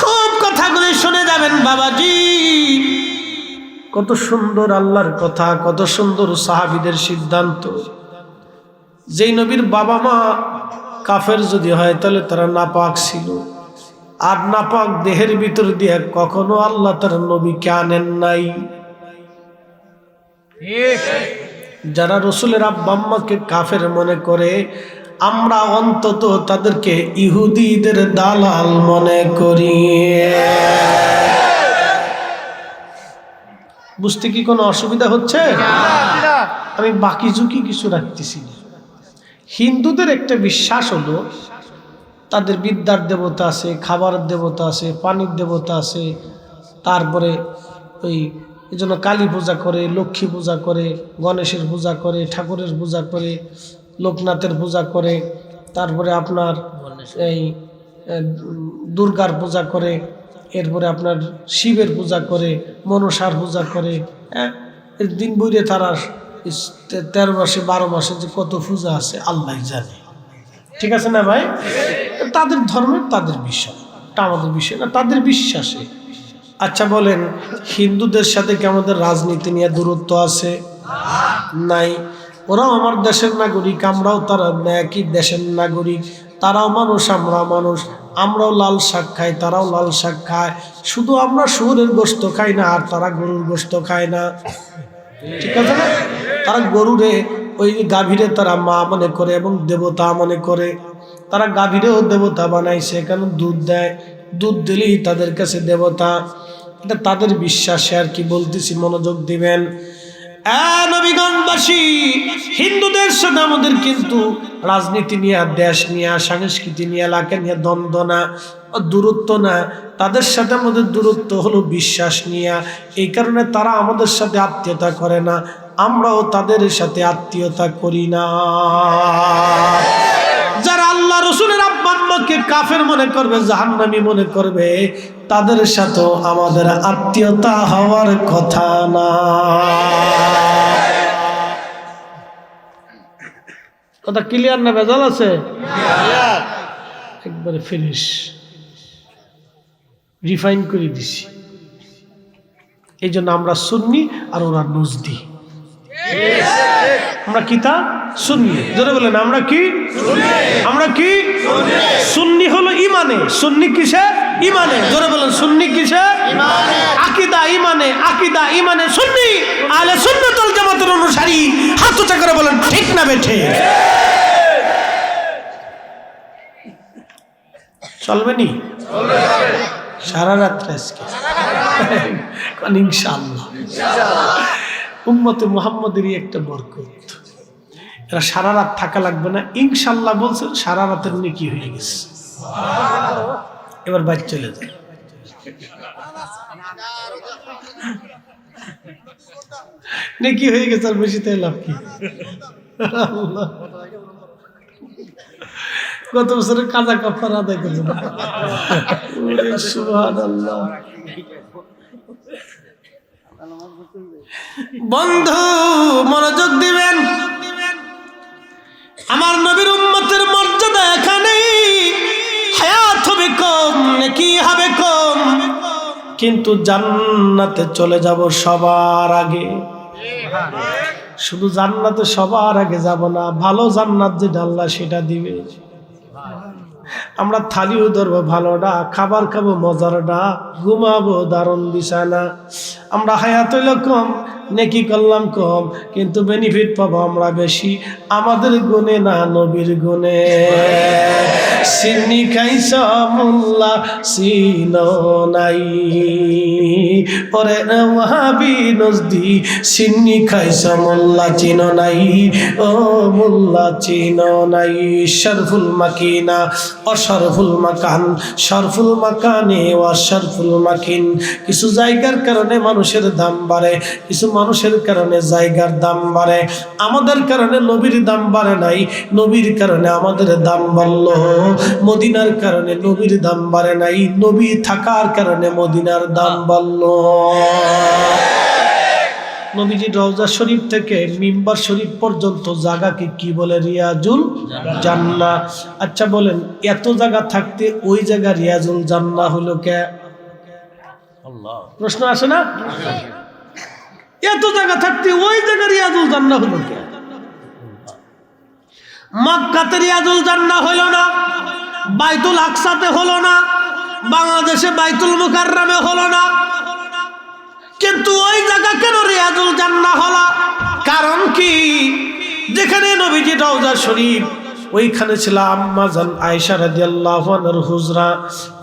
খুব কথাগুলি শুনে যাবেন বাবাজি। কত সুন্দর আল্লাহর কথা, কত সুন্দর সাহাবীদের সিদ্ধান্ত। যেই নবীর বাবা মা কাফের যদি হয় তাহলে তারা নাপাক ছিল, আর নাপাক দেহের ভিতর দিয়ে কখনো আল্লাহ তার নবীকে আনেন নাই। যারা রসুলের আব্বা আম্মাকে কাফের মনে করে, আমরা অন্তত তাদেরকে ইহুদিদের দালাল মনে করি। বুঝতে কি কোনো অসুবিধা হচ্ছে? আমি বাকি ঝুঁকি কিছু রাখতেছি। হিন্দুদের একটা বিশ্বাস হলো তাদের বিদ্যার দেবতা আছে, খাবারের দেবতা আছে, পানির দেবতা আছে, তারপরে ওই এই জন্য কালী পূজা করে, লক্ষ্মী পূজা করে, গণেশের পূজা করে, ঠাকুরের পূজা করে, লোকনাথের পূজা করে, তারপরে আপনার এই দুর্গার পূজা করে। এরপরে আপনার শিবের পূজা করে, মনসার পূজা করে। হ্যাঁ, এর দিন বইরে তারা 13 মাসে 12 মাসে যে কত পূজা আছে আল্লাহ জানে। ঠিক আছে না ভাই? তাদের ধর্মের তাদের বিষয়, এটা আমাদের বিষয় না, তাদের বিশ্বাসে। আচ্ছা বলেন, হিন্দুদের সাথে কি আমাদের রাজনীতি নিয়ে দূরত্ব আছে? নাই। ওরাও আমার দেশের নাগরিক, আমরাও তারা একই দেশের নাগরিক। তারাও মানুষ, আমরাও মানুষ। আমরাও লাল শাক খাই, তারাও লাল শাক খায়। শুধু আমরা শুয়োরের গোশত খাই না, আর তারা গরুর গোশত খায় না। ঠিক আছে না? তারা গরুরে, ওই গাভীরে তারা মা মনে করে এবং দেবতা মনে করে। তারা গাভীরেও দেবতা বানাইছে, কারণ দুধ দেয়, দুধ দিলেই তাদের কাছে দেবতা। এটা তাদের বিশ্বাসে আর কি বলতেছি, মনোযোগ দিবেন। নবীগঞ্জবাসী, হিন্দুদের সাথে আমাদের কিন্তু রাজনীতি নিয়ে, দেশ নিয়ে, সংস্কৃতি নিয়ে, এলাকা নিয়ে দ্বন্দ্ব না, দূরত্ব না। তাদের সাথে আমাদের দূরত্ব হলো বিশ্বাস নিয়ে। এই কারণে তারা আমাদের সাথে আত্মীয়তা করে না, আমরাও তাদের সাথে আত্মীয়তা করি না। যারা আল্লাহ রসুলের আব্বা আম্মাকে কাফের মনে করবে, জাহান্নামী মনে করবে, তাদের সাথেও আমাদের আত্মীয়তা হওয়ার কথা না। কথা ক্লিয়ার না ভেজাল আছে? একবারে ফিনিশ, রিফাইন করে দিছি। এই জন্য আমরা সুন্নি আর ওরা নজদি। আমরা কি তা? সুন্নি। জোরে বলেন, আমরা কি? আমরা কি? সুন্নি হলো ইমানে। সুন্নি কিসে? ইমানে। জোরে বলেন, সুন্নি কিসে? আকীদা ইমানে। আকীদা ইমানে সুন্নি। আহলে সুন্নাত ওয়াল জামাতের অনুসারী। হাত উঁচা করে বলেন, ঠিক না বেঠে? চলবে নি? সারা রাত্রে আজকে ইনশাআল্লাহ। উম্মতে মুহাম্মদেরই একটা বরকত। এরা সারা রাত থাকা লাগবে না, ইনশাআল্লাহ বলছেন, সারা রাতের নেকি হয়ে গেছে। এবার বাইরে চলে যায়। নেকি হয়ে গেছে, আর বেশি তাই লাভ কি? গত বছরের কাজা কাফারা আদায় করবে না। সুবহানাল্লাহ। বন্ধু মনোযোগ দিবেন, আমার নবীর উম্মতের মর্যাদা এখানেই। হায়াত হবে কম, নেকি হবে কম, কিন্তু জান্নাতে চলে যাব সবার আগে। শুধু জান্নাতে সবার আগে যাব না, ভালো জান্নাত যেটা আল্লাহ সেটা দিবে। আমরা থালিও ধরবো ভালোটা, খাবার খাবো মজারটা, ঘুমাবো দারুণ বিছানা। আমরা হায়াত হইল কম, নেকি করলাম কম, কিন্তু বেনিফিট পাবো আমরা বেশি। আমাদের গুণে না, নবীর গুণে। সিন্নি খাইছ মোল্লা চিনো নাই, ওরে ওয়াহাবি নজদি সিন্নি খাইছ মোল্লা চিনো নাই, ও মোল্লা চিনো নাই। শরফুল মাকিনা অশরফুল মাকান, শরফুল মাকানে অশরফুল মাকিন। কিছু জায়গার কারণে মানুষের দাম বাড়ে, কিছু মানুষের কারণে জায়গার দাম বাড়ে। আমাদের কারণে নবীর দাম বাড়ে নাই, নবীর কারণে আমাদের দাম বাড়লো। মদিনার কারণে নবীর দাম বাড়ে নাই, নবী থাকার কারণে মদিনার দাম বাড়লো। নবীজি রওজা শরীফ থেকে মিম্বার শরীফ পর্যন্ত জায়গাকে কি বলে? রিয়াজুল জান্নাহ। আচ্ছা বলেন, এত জায়গা থাকতে ওই জায়গা রিয়াজুল জান্নাহ হলো কে? আল্লাহ। প্রশ্ন আসে না? এত জায়গা থাকতে ওই জায়গা রিয়াজুল জান্নাহ হলো কে? মক্কাতে রিয়াজুল জান্নাহ হলো না, বাইতুল আকসাতে হলো না, বাংলাদেশে বাইতুল মুকাররমে হলো না, কিন্তু ওই জায়গা কেন রিয়াজুল জান্নাহ হলো? কারণ কি? যেখানে নবীজি রওজা শরীফ, ওইখানে ছিল আম্মাজান আয়েশা রাদিয়াল্লাহু আনহার হুজরা,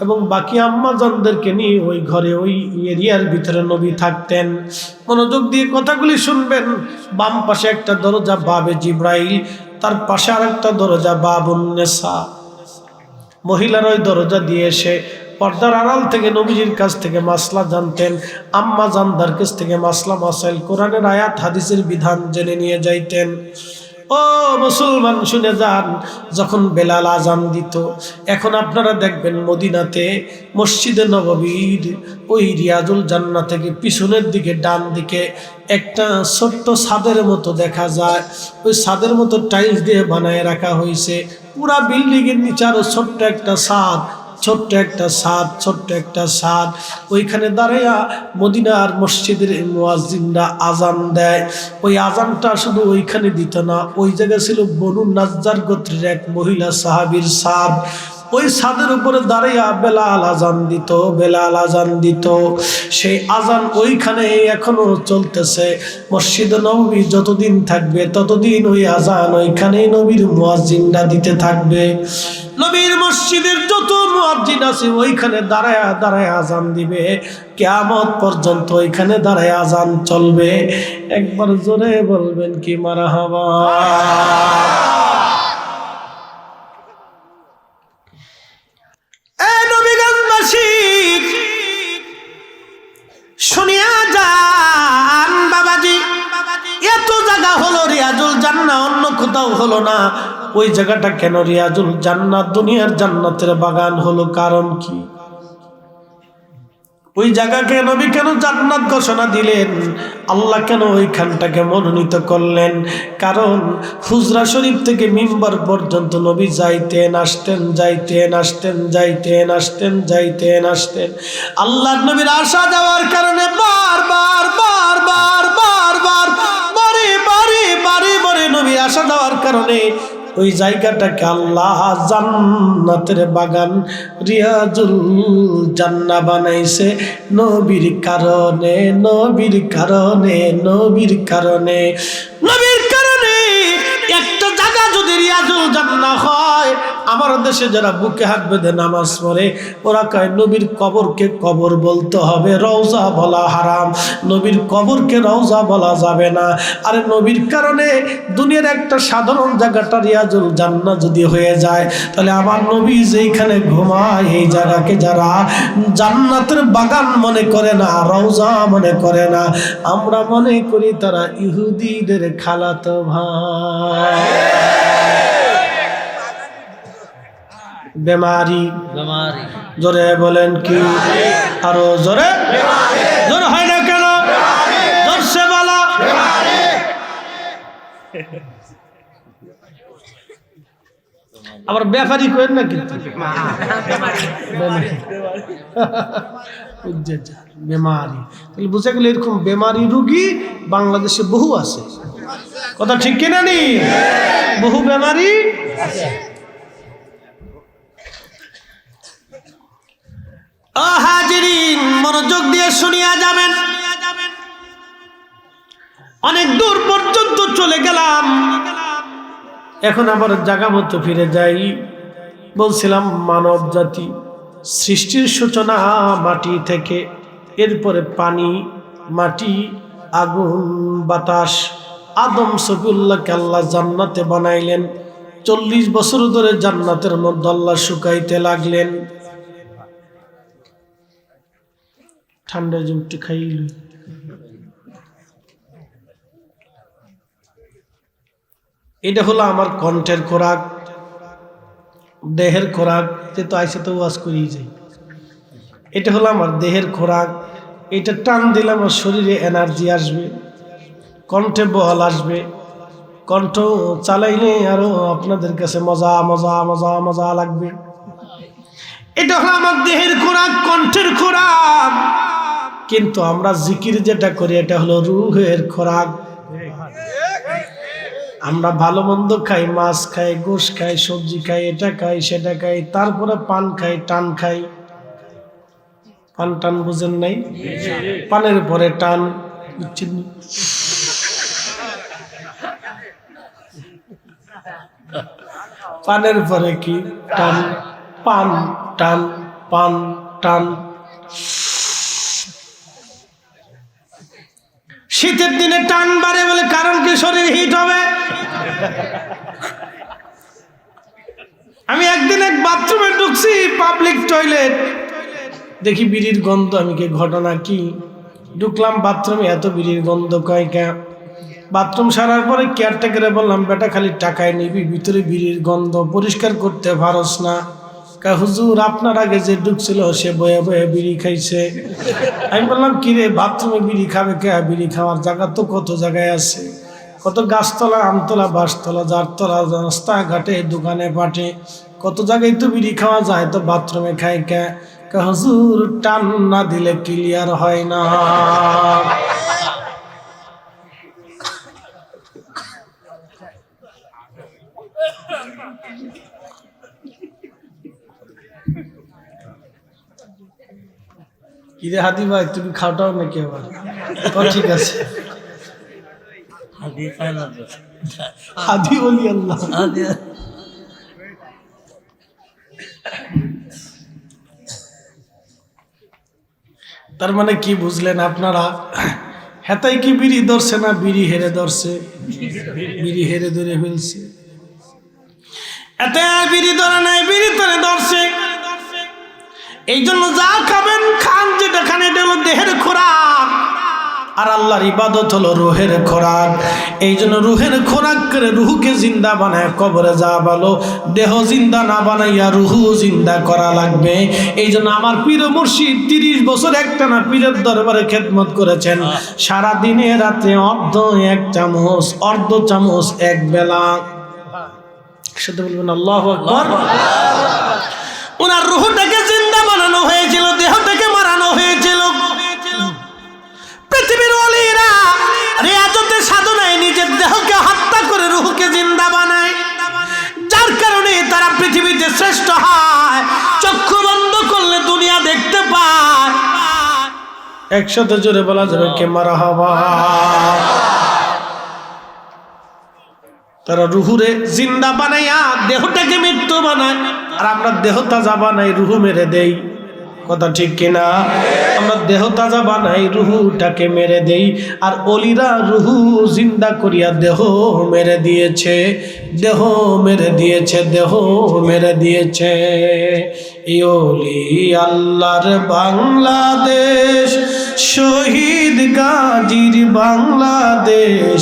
এবং বাকি আম্মাজানদেরকে নিয়ে ওই ঘরে, ওই এরিয়ার ভিতরে নবী থাকতেন। মনোযোগ দিয়ে কথাগুলি শুনবেন। বাম পাশে একটা দরজা বাবে জিব্রাইল, তার পাশে আরেকটা দরজা বাবুন নেসা। মহিলার ওই দরজা দিয়ে এসে পর্দার আড়াল থেকে নবীজির কাছ থেকে মাসলা জানতেন, আম্মা জানদার কাছ থেকে মাসলা মাসাইল, কোরআনের আয়াত হাদিসের বিধান জেনে নিয়ে যাইতেন। ও মুসলমান শুনে যান, যখন বেলাল আজান দিত, এখন আপনারা দেখবেন মদিনাতে মসজিদে নববীর ওই রিয়াজুল জান্নাহ থেকে পিছনের দিকে ডান দিকে একটা ছোট্ট ছাদের মতো দেখা যায়। ওই ছাদের মতো টাইলস দিয়ে বানায় রাখা হয়েছে। পুরা বিল্ডিং এর নিচে আরো ছোট্ট একটা ছাদ, ছোট্ট একটা ছাদ। ওইখানে দাঁড়াইয়া মদিনার মসজিদের মুয়াজ্জিনরা আজান দেয়। ওই আজানটা শুধু ওইখানে দিত না, ওই জায়গায় ছিল বনু নাজ্জার গোত্রের এক মহিলা সাহাবীর ছাদ। ওই ছাদের উপরে দাঁড়াইয়া বেলাল আজান দিত। সেই আজান ওইখানে এখনো চলতেছে। মসজিদ নববী যতদিন থাকবে ততদিন ওই আজান ওইখানেই নবীর মুয়াজ্জিনরা দিতে থাকবে। নবীর মসজিদের যত মুয়াজ্জিন আছে ওইখানে দাঁড়ায় আজান দিবে, কিয়ামত পর্যন্ত ওইখানে দাঁড়ায় আজান চলবে। একবার জোরে বলবেন কি মারহাবা। শুনিয়া যান বাবাজি, এত জায়গা হলো রিয়াজুল জান্নাহ, অন্য কোথাও হলো না। ওই জায়গাটা কেন রিয়াজুল জান্নাহ, দুনিয়ার জান্নাতের বাগান হলো? কারণ কি? ওই জায়গাকে নবী কেন জান্নাত ঘোষণা দিলেন? আল্লাহ কেন ওইখানটাকে মনোনীত করলেন? কারণ হুজরা শরীফ থেকে মিম্বার পর্যন্ত নবী যাইতেন আসতেন। আল্লাহর নবীর আসা যাওয়ার কারণে বারে নবীর আসা যাওয়ার কারণে ওই জায়গাটাকে আল্লাহ জান্নাতের বাগান রিয়াজুল জান্নাহ বানাইছে নবীর কারণে। একটা জায়গা যদি রিয়াজুল জান্নাহ হয়, আমার দেশে যারা বুকে হাত বেঁধে নামাজ পড়ে ওরা কয় নবীর কবরকে কবর বলতে হবে, রওজা বলা হারাম। নবীর কবরকে রওজা বলা যাবে না। আরে নবীর কারণে দুনিয়ার একটা সাধারণ জায়গাটা রিয়াজুল জান্নাহ যদি হয়ে যায়, তাহলে আমার নবী যেইখানে ঘুমায় এই জায়গাকে যারা জান্নাতের বাগান মনে করে না, রওজা মনে করে না, আমরা মনে করি তারা ইহুদিদের খালাতো ভাই। বেমারি জোরে বলেন কি? আরো জোরে জোর হয় না কেন? জোরসে বলা। আবার ব্যাপারী করেন না কিন্তু বেমারি, তাহলে বুঝে গেলে এরকম বেমারি রুগী বাংলাদেশে বহু আছে। কথা ঠিক কিনা নি? বহু বেমারি হাজিরিন, মনোযোগ দিয়ে শুনিয়া যাবেন। অনেক দূর পর্যন্ত চলে গেলাম, এখন আবার জায়গা মতো ফিরে যাই। বলছিলাম মানব জাতি সৃষ্টির সূচনা মাটি থেকে, এরপরে পানি, মাটি, আগুন, বাতাস। আদম সফিউল্লাহকে আল্লাহ জান্নাতে বানাইলেন। 40 বছর ধরে জান্নাতের মধ্যে আল্লাহ শুকাইতে লাগলেন। ঠান্ডা জুমটি খাইল। এটা হলো আমার কণ্ঠের খোরাক, দেহের খোরাক। তো আইসে তো ওয়াজ করিয়ে যাই। এটা হলো আমার দেহের খোরাক। এটা টান দিলে আমার শরীরে এনার্জি আসবে, কণ্ঠে বল আসবে, কণ্ঠ চালাইলে আরো আপনাদের কাছে মজা মজা মজা মজা লাগবে। এটা হলো আমার দেহের খোরাক, কণ্ঠের খোরাক। কিন্তু আমরা জিকির যেটা করি এটা হলো রূহের খোরাক। আমরা ভালো মন্দ খাই, মাছ খাই, গোশ খাই, সবজি খাই, এটা খাই সেটা খাই, তারপরে পান খাই, টান খাই। পান টান বুঝেন নাই? পানের পরে টান, বুঝছেন? পানের পরে কি টান, পান টান, পান টান। শীতের দিনে টান বাড়ে বলে কারণ কি? শরীর হিট হবে। আমি একদিন এক বাথরুমে ঢুকছি, পাবলিক টয়লেট, দেখি বিড়ির গন্ধ। আমি কি ঘটনা কি? ঢুকলাম বাথরুমে, এত বিড়ির গন্ধ কয় কে? বাথরুম সারার পরে কেয়ারটেকারে বললাম, বেটা খালি টাকায় নিবি, ভিতরে বিড়ির গন্ধ, পরিষ্কার করতে পারস না। হুজুর আপনার আগে যে ঢুকছিল সে বয়ে বয়ে বিড়ি খাইছে। আমি বললাম, কিরে বাথরুমে বিড়ি খাবে কে? বিড়ি খাওয়ার জায়গা তো কত জায়গায় আছে, কত গাছতলা, আমতলা, বাঁশতলা, জারতলা, রাস্তাঘাটে, দোকানে পাটে, কত জায়গায় তো বিড়ি খাওয়া যায়, তো বাথরুমে খাই কে? হুজুর টান না দিলে ক্লিয়ার হয় না। কিরে হাদি ভাই, তুমি খাওয়াটাও নাকি আবার? ঠিক আছে, হাদি বলি আল্লাহ। তার মানে কি বুঝলেন আপনারা? হেতাই কি বিড়ি ধরছে না বিড়ি হেরে ধরছে? বিড়ি হেরে ধরে ফেলছে। এতে আর বিড়ি ধরে নাই, বিড়ি ধরে ধরছে। এই জন্য যা খাবেন খান, যেটা খান এটা হলো দেহের খোরাক, আর আল্লাহর ইবাদত হলো রুহের খোরাক। এই জন্য রুহের খোরাক করে রুহুকে জিন্দা বানায় কবরে যা ভালো, দেহ জিন্দা না বানাইয়া রুহু জিন্দা করা লাগবে। এই জন্য আমার পীর মুর্শিদ 30 বছর একটানা পীরের দরবারে খেদমত করেছেন। সারা দিনে রাতে এক চামচ এক বেলা। সাথে বলবেন আল্লাহু আকবার। ওনার রুহটাকে জিন্দা বানানো হয়েছিল, দেহটাকে মারানো হয়েছিল। পৃথিবীর ওলিরা রিয়াজতে সাধনায় নিজের দেহকে হত্যা করে রুহকে জিন্দা বানায়, যার কারণে তারা পৃথিবীতে শ্রেষ্ঠ হয়। চক্ষু বন্ধ করলে দুনিয়া দেখতে পায়। একসাথে জোরে বলা যাবে কে মারহাবা। তারা রুহুরে জিন্দা বানাইয়া দেহটাকে মৃত্যু বানায়, আর আমরা দেহ তাজা বানাই, রুহু মেরে দেই। কথা ঠিক কিনা? আমরা দেহ তাজা বানাই, রুহুটাকে মেরে দেই। আর অলিরা রুহু জিন্দা করিয়া দেহ মেরে দিয়েছে, দেহ মেরে দিয়েছে, দেহ মেরে দিয়েছে। এই অলি আল্লাহর বাংলাদেশ, শহীদ গাজীর বাংলাদেশ।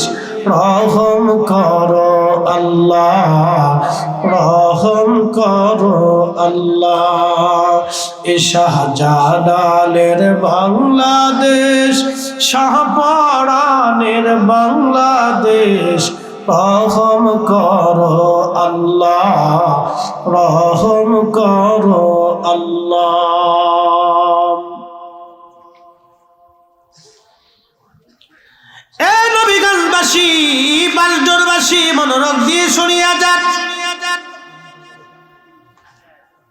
রহম করো আল্লাহ, রহম করো আল্লাহ। এ শাহজালালের বাংলাদেশ, শাহপরানের বাংলাদেশ। রহম করো আল্লাহ, রহম করো আল্লাহ। এ নবীগঞ্জবাসী, বালডোরবাসী, মনোরোগ দিয়ে শুনিয়া যান।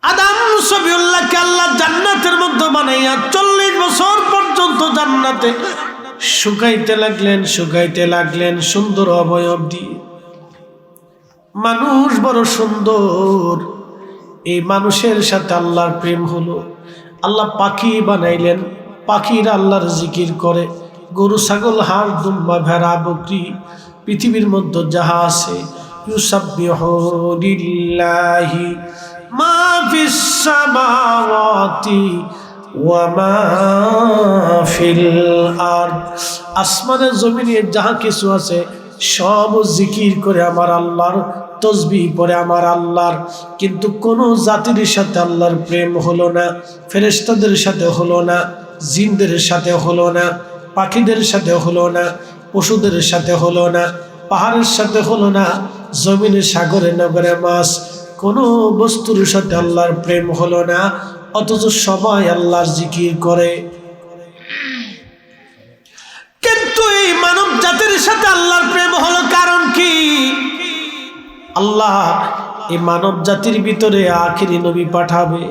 আদম সবিউল্লাহকে আল্লাহ জান্নাতের মধ্যে বানাইয়া 40 বছর পর্যন্ত জান্নাতে শুকাইতে লাগলেন সুন্দর অবয়ব দিয়ে। মানুষ বড় সুন্দর, এই মানুষের সাথে আল্লাহর প্রেম হলো। আল্লাহ পাখি বানাইলেন, পাখিরা আল্লাহর জিকির করে। গরু, ছাগল, হাঁস, দুম্বা, ভেড়া, বকরি, পৃথিবীর মধ্যে যাহা আছে, ইউসাব্বিহু লিল্লাহি মা ফিস সামাওয়াতি ওয়া মা ফিল আরদ। আসমানের জমিনে যাহা কিছু আছে সব জিকির করে আমার আল্লাহর, তসবিহ পড়ে আমার আল্লাহর। কিন্তু কোন জাতির সাথে আল্লাহর প্রেম হলো না, ফেরেশতাদের সাথে হলো না, জিনদের সাথে হলো না, পাখিদের সাথে হলো না, পশুদের সাথে হলো না, পাহাড়ের সাথে হলো না, জমিনে, সাগরে, নগরে মাছ, কোনো বস্তুর সাথে আল্লাহর প্রেম হলো না। অথচ সবাই আল্লাহর জিকির করে। কিন্তু এই মানব জাতির সাথে আল্লাহর প্রেম হলো কারণ কি? আল্লাহ এই মানব জাতির ভিতরে আখিরি নবী পাঠাবে।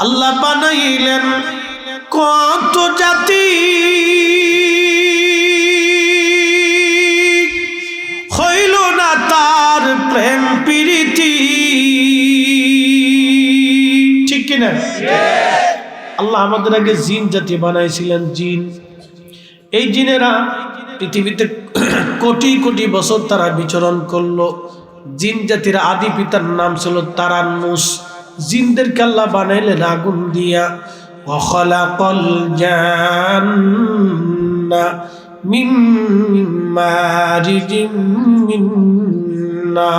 আল্লাহ বানাইলেন কত জাতি, হইল না তার প্রেম প্রীতি। ঠিক কিনা? আল্লাহ আমাদের আগে জিন জাতি বানাইছিলেন। জিন, এই জিনেরা পৃথিবীতে কোটি কোটি বছর তারা বিচরণ করলো। জিন জাতির আদি পিতার নাম ছিল তারান্নুস। জিনদেরকে আল্লাহ বানাইলেন আগুন দিয়া। ওয়াখালাকাল জান্না মিন মারিজিম মিন নার।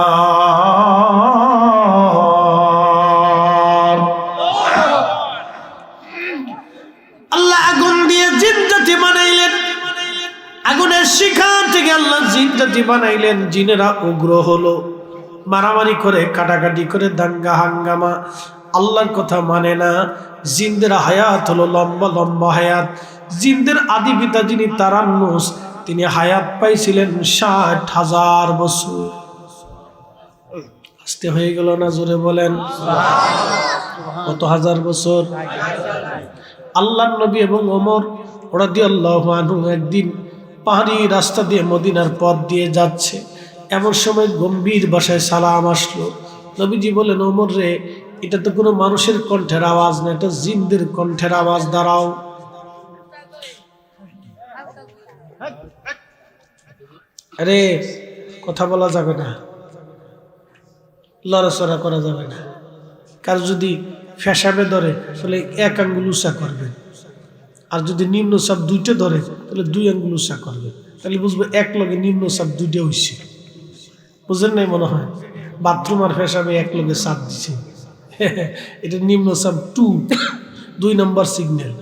আল্লাহ আগুন দিয়ে জিন জাতি বানাইলেন, আগুনের শিখা থেকে আল্লাহ জিন জাতি বানাইলেন। জিনেরা উগ্র হলো, মারামারি করে, কাটাকাটি করে, দাঙ্গা হাঙ্গামা, আল্লাহর কথা মানে না। জিনদের হায়াত হলো লম্বা লম্বা হায়াত। জিনদের আদি পিতা যিনি তারান্নুস, তিনি হায়াত পাইছিলেন ৬০,০০০ বছর। আসতে হয়ে গেল না? জোরে বলেন কত হাজার বছর? আল্লাহর নবী এবং ওমর রাদিয়াল্লাহু আনহু একদিন পাহাড়ি রাস্তা দিয়ে মদিনার পথ দিয়ে যাচ্ছে। এমন সময় গম্ভীর ভাষায় সালাম আসলো। নবীজি বলেন, ওমর রে, এটা তো কোনো মানুষের কণ্ঠের আওয়াজ না, এটা জিনদের কণ্ঠের আওয়াজ, দাঁড়াও। আরে কথা বলা যাবে না, লড়াচড়া করা যাবে না। কার যদি ফেসাবে ধরে তাহলে এক আঙ্গুল উঁচা করবে, আর যদি নিম্ন চাপ দুইটা ধরে তাহলে 2 আঙ্গুল উঁচা করবে। তাহলে বুঝবো এক লগে নিম্ন চাপ 2টা হইছে। বুঝেন নাই মনে হয়? বাথরুম আর ফেসাবে এক লগে চাপ দিছে, এটা নিম্ন চাপ 2 নম্বর সিগন্যাল।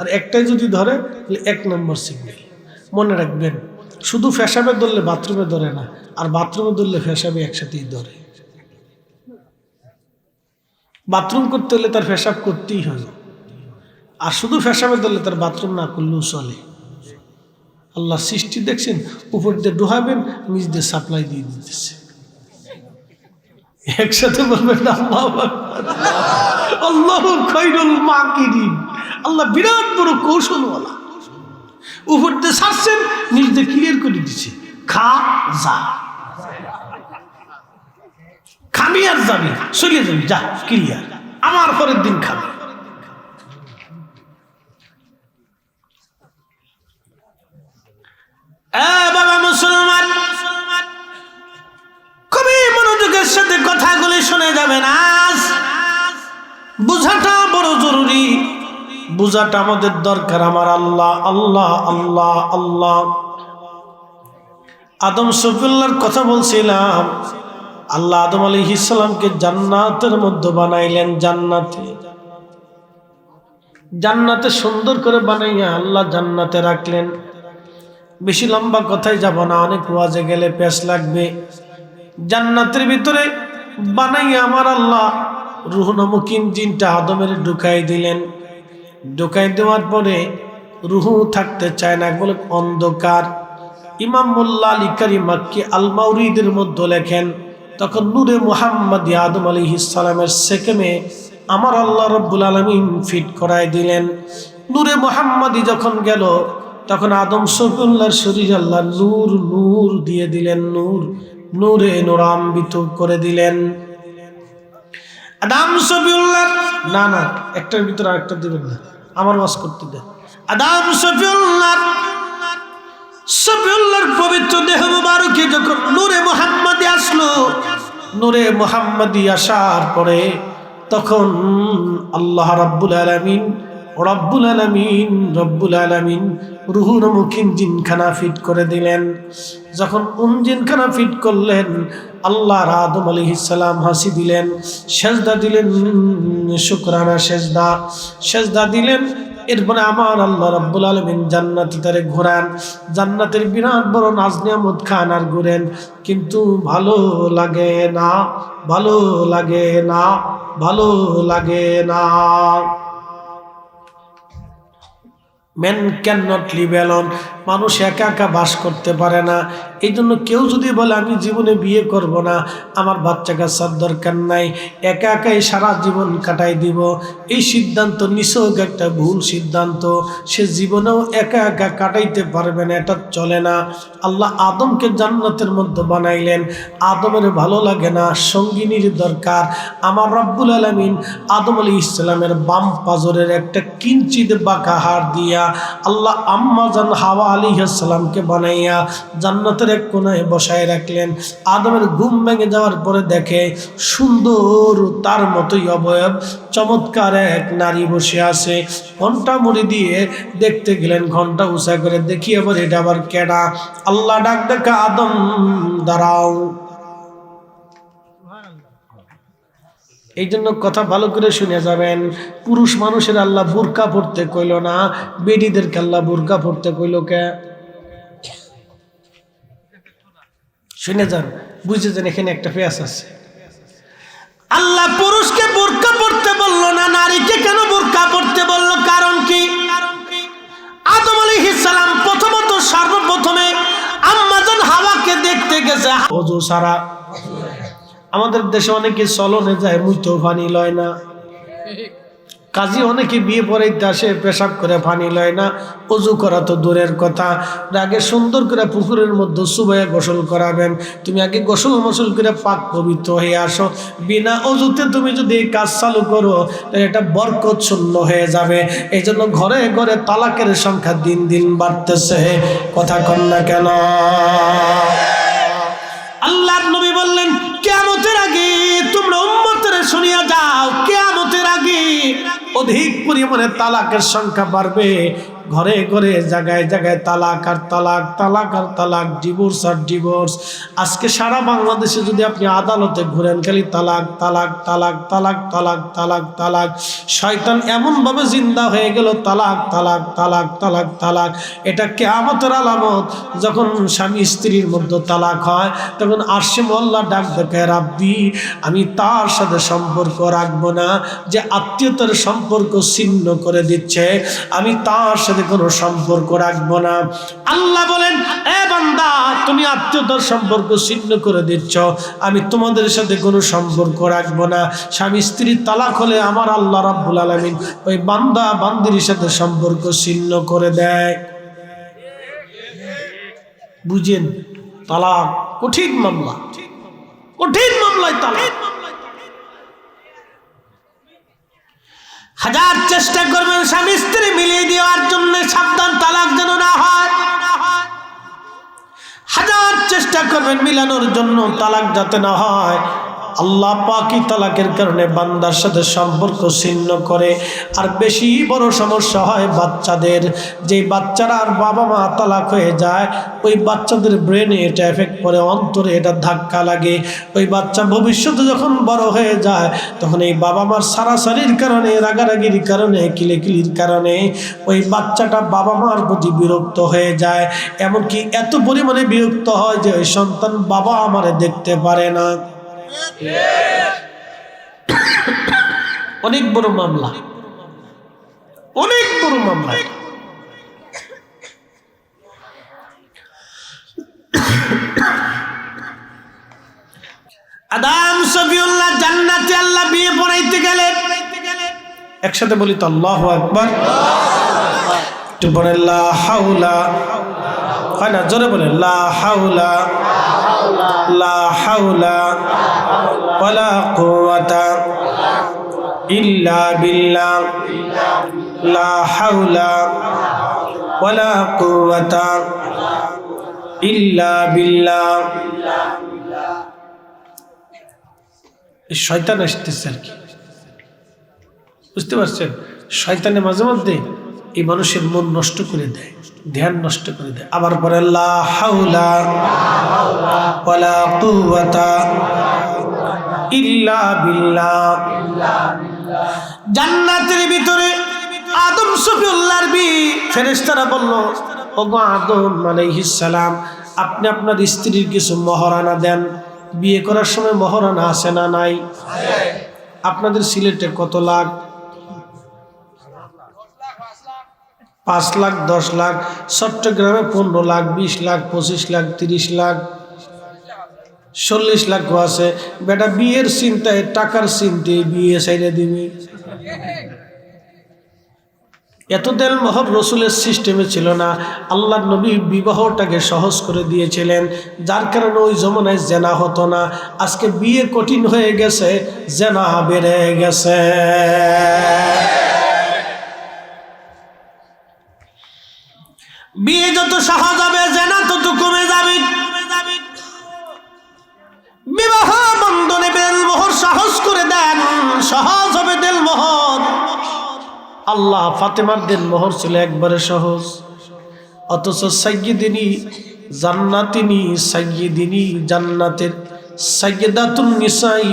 আর একটাই যদি ধরে তাহলে 1 নম্বর সিগন্যাল। মনে রাখবেন, শুধু ফেসাবে ধরলে বাথরুমে ধরে না, আর বাথরুমে ধরলে ফেসাবে একসাথেই ধরে। বাথরুম করতে হলে তার ফেসাব করতেই হয়, আর শুধু ফেসাবে ধরলে তার বাথরুম না করলেও চলে। আল্লাহ সৃষ্টি দেখছেন, উপর দিয়ে ডুহাবেন, নিচ দিয়ে সাপ্লাই দিয়ে দিতেছে। একসাথে বলবেন আল্লাহু খায়রুল মাকিরিন। আল্লাহ বিরাট বড় কৌশলওয়ালা। উপর দিয়ে ছাড়ছেন, নিচ দিয়ে ক্লিয়ার করে দিচ্ছে, খা যা, খাবি আর যাবি, চলে যাবি, যা ক্লিয়ার, আমার পরের দিন খাবি। বাবা মুসলমান, খুবই মনোযোগের সাথে কথাগুলি শুনে যাবেন। আজ বুঝাটা বড় জরুরি, বুঝাটা আমাদের দরকার। আমার আল্লাহ আল্লাহ আল্লাহ আল্লাহ। আদম সফিউল্লাহর কথা বলছিলাম। আল্লাহ আদম আলাইহিস সালামকে জান্নাতের মধ্যে বানাইলেন। জান্নাতে সুন্দর করে বানাইয়া আল্লাহ জান্নাতে রাখলেন। বেশি লম্বা কথাই যাব না, অনেক ওয়াজে গেলে পেশ লাগবে। জান্নাতের ভিতরে বানাইয়া আমার আল্লাহ রূহ নামক ইঞ্জিনটা আদমের ঢুকাই দিলেন। ঢুকাই দেওয়ার পরে রূহ থাকতে চায় না, বলে অন্ধকার। ইমাম মোল্লা আলী কারি মাক্কি আল মাউরিদের মধ্যে লেখেন, তখন নূরে মুহাম্মদ আদম আলাইহিস সালামের সেকেমে আমার আল্লাহ রাব্বুল আলামিন ফিট করাই দিলেন। নূরে মুহাম্মদি যখন গেল, তখন আদম সফিউল্লাহর শরীর আল্লাহ নূর নূর দিয়ে দিলেন, নূরে নূরান্বিত করে দিলেন। আদম সফিউল্লাহ, না না, একটার ভিতরে আরেকটা দিবেন না, আমার ওয়াজ করতে দেন। আদম সফিউল্লাহর পবিত্র দেহ মুবারকে যখন নূরে মুহাম্মদি আসলো, নূরে মুহাম্মদি আসার পরে তখন আল্লাহ রাব্বুল আলামিন রূহ নামক ইঞ্জিনখানা ফিট করে দিলেন। যখন ইঞ্জিনখানা ফিট করলেন, আল্লাহ আদম আলাইহিস সালাম হাসি দিলেন, সেজদা দিলেন, শুকরানা সেজদা দিলেন। এরপরে আমার আল্লাহ রাব্বুল আলামিন জান্নাতে তারে ঘোরান, জান্নাতের বিরাট বড় নাজ নিয়ামত খান আর ঘুরেন, কিন্তু ভালো লাগে না। Man can not live alone. মানুষ একা একা বাস করতে পারে না। এই জন্য কেউ যদি বলে আমি জীবনে বিয়ে করব না, আমার বাচ্চা কাচ্চার দরকার নাই, একা একাই সারা জীবন কাটাই দিব, এই সিদ্ধান্ত নিছক একটা ভুল সিদ্ধান্ত। সে জীবনেও একা একা কাটাইতে পারবে না, এটা চলে না। আল্লাহ আদমকে জান্নাতের মধ্যে বানাইলেন। আদমের ভালো লাগে না, সঙ্গিনীর দরকার। আমার রব্বুল আলামিন আদম আলাইহিস সালামের বাম পাজরের একটা কিঞ্চিত বাঁকা হাড় দিয়া আল্লাহ আম্মা জান হাওয়া আলাইহিস সালামকে বানাইয়া জান্নাতের এক কোনায় বসায় রাখলেন। আদমের ঘুম ভেঙে যাওয়ার পরে দেখে সুন্দর তার মতোই অবয়ব চমৎকার এক নারী বসে আছে। ঘন্টা মুড়ি দিয়ে দেখতে গেলেন, ঘন্টা উঁচা করে দেখি আবার এটা আবার কেডা। আল্লাহ ডাক দেখা, আদম দাঁড়াও। এই জন্য কথা ভালো করে শুনে যাবেন, পুরুষ মানুষের আল্লাহ বুরকা পড়তে কইল না, বেডিদেরকে আল্লাহ বুরকা পড়তে কইল কে? শুনে যান, বুঝে যান, এখানে একটা পেঁয়াজ আছে। আল্লাহ পুরুষকে বুরকা পড়তে বললো না, নারীকে কেন বুরকা পড়তে বললো? কারণ কি? আদম আলাইহিস সালাম প্রথমত সর্বপ্রথমে আম্মাজান হাওয়াকে দেখতে গেছে ওযু ছাড়া। আমাদের দেশে অনেকে চলনে যায়, মুইতো পানি লয় না। কাজী অনেকে বিয়ে পড়াইতে আসে, পেশাব করে পানি লয় না। ওযু করা তো দূরের কথা, আগে সুন্দর করে পুকুরের মধ্যে সুবাইয়া গোসল করাবেন। তুমি আগে গোসল মসল করে পাক পবিত্র হয়ে আসো। বিনা অজুতে তুমি যদি এই কাজ চালু করো, তাহলে এটা বরকত শূন্য হয়ে যাবে। এই জন্য ঘরে ঘরে তালাকের সংখ্যা দিন দিন বাড়তেছে। কথা কন না কেন? আল্লাহর নবী বললেন, কিয়ামতের আগে তোমরা উম্মতের শুনিয়া যাও, কিয়ামতের আগে অধিক পরিমাণে তালাকের সংখ্যা বাড়বে। ঘরে ঘরে জায়গায় জায়গায় তালাক আর তালাক, তালাক আর তালাক, ডিভোর্স আর ডিভোর্স। আজকে সারা বাংলাদেশে যদি আপনি আদালতে ঘুরেন, খালি তালাক তালাক তালাক তালাক তালাক তালাক তালাক। শয়তান এমনভাবে জিন্দা হয়ে গেল, তালাক তালাক তালাক তালাক তালাক। এটা কিয়ামতের আলামত। যখন স্বামী স্ত্রীর মধ্যে তালাক হয়, তখন আরশে মোল্লা ডাক দেখে, রাব্বি আমি তার সাথে সম্পর্ক রাখবো না, যে আত্মীয়তার সম্পর্ক ছিন্ন করে দিচ্ছে, আমি তার সাথে কোনো সম্পর্ক রাখবো না। আল্লাহ বলেন, এ বান্দা, তুমি আত্মীয়তার সম্পর্ক ছিন্ন করে দিচ্ছ, আমি তোমাদের সাথে কোনো সম্পর্ক রাখবো না। স্বামী স্ত্রীর তালাক হলে আমার আল্লাহ রাব্বুল আলামিন ওই বান্দা বান্দির সাথে সম্পর্ক ছিন্ন করে দেয়। বুঝেন, তালাক কঠিন মামলা, কঠিন মামলায় তালাক। হাজার চেষ্টা করবেন স্বামী স্ত্রী মিলিয়ে দেওয়ার জন্য, সাবধান তালাক যেন না হয়। হাজার চেষ্টা করবেন মিলানোর জন্য, তালাক যাতে না হয়। আল্লাহ পাকই তালাকের কারণে বান্দার সাথে সম্পর্ক ছিন্ন করে। আর বেশি বড় সমস্যা হয় বাচ্চাদের। যে বাচ্চারা আর বাবা মা তালাক হয়ে যায়, ওই বাচ্চাদের ব্রেনে এটা এফেক্ট পড়ে, অন্তরে এটা ধাক্কা লাগে। ওই বাচ্চা ভবিষ্যতে যখন বড় হয়ে যায়, তখন এই বাবা মার সারাসারির কারণে, রাগারাগির কারণে, কিলিকিলির কারণে ওই বাচ্চাটা বাবা মার প্রতি বিরক্ত হয়ে যায়। এমনকি এত পরিমাণে বিরক্ত হয় যে ওই সন্তান বাবা আমারে দেখতে পারে না। অনেক বড় মামলা, অনেক বড় মামলা। আদম সফিউল্লাহ জান্নাতে আল্লাহ বিয়ে পড়াইতে গেলেন। একসাথে বলি তো আল্লাহু আকবার। একটু বলেন লা হাওলা, হয় না? জোরে বলেন লা হাওলা লা হাওলা ওয়ালা কুওয়াতা ইল্লা বিল্লাহ, লা হাওলা ওয়ালা কুওয়াতা ইল্লা বিল্লাহ। শয়তান আসতেছে আর কি, বুঝতে পারছেন? শয়তানে মাঝে মধ্যে এই মানুষের মন নষ্ট করে দেয়, ধ্যান নষ্ট করে দেয়। আবার পরে লা হাওলা ওয়ালা কুওয়াতা ইল্লা বিল্লাহ। জান্নাতের ভিতরে আদম সফিউল্লাহর বিয়ে। ফেরেশতারা বলল, ওগো আদম আলাইহিস সালাম, আপনি আপনার স্ত্রীর কিছু মহারানা দেন। বিয়ে করার সময় মহারানা আছে না নাই? আপনাদের সিলেটে কত লাখ? 5 লাখ, 10 লাখ। চট্টগ্রামে 15 লাখ, 20 লাখ, 25 লাখ, 30 লাখ, 40 লাখ আছে। বেটা বিয়ের চিন্তায়, টাকার চিন্তায় বিয়ে সাইরে দিবি। এত দেল মহর রসুলের সিস্টেমে ছিল না। আল্লাহ নবী বিবাহটাকে সহজ করে দিয়েছিলেন, যার কারণে ওই জমানায় জেনা হতো না। আজকে বিয়ে কঠিন হয়ে গেছে, জেনা বেড়ে গেছে। বিয়ে যত সহজ হবে, জেনা তত কমে যাবে। বিবাহ বন্ধনে দেলমোহর সাহস করে দেন, সহজ হবে দেলমোহর। আল্লাহ ফাতেমার দেলমোহর ছিল একবারে সহজ, অথচ সাইয়্যিদিনী জান্নাতিনী সাইয়্যিদিনী জান্নাতের সাইয়্যিদাতুন নিসাই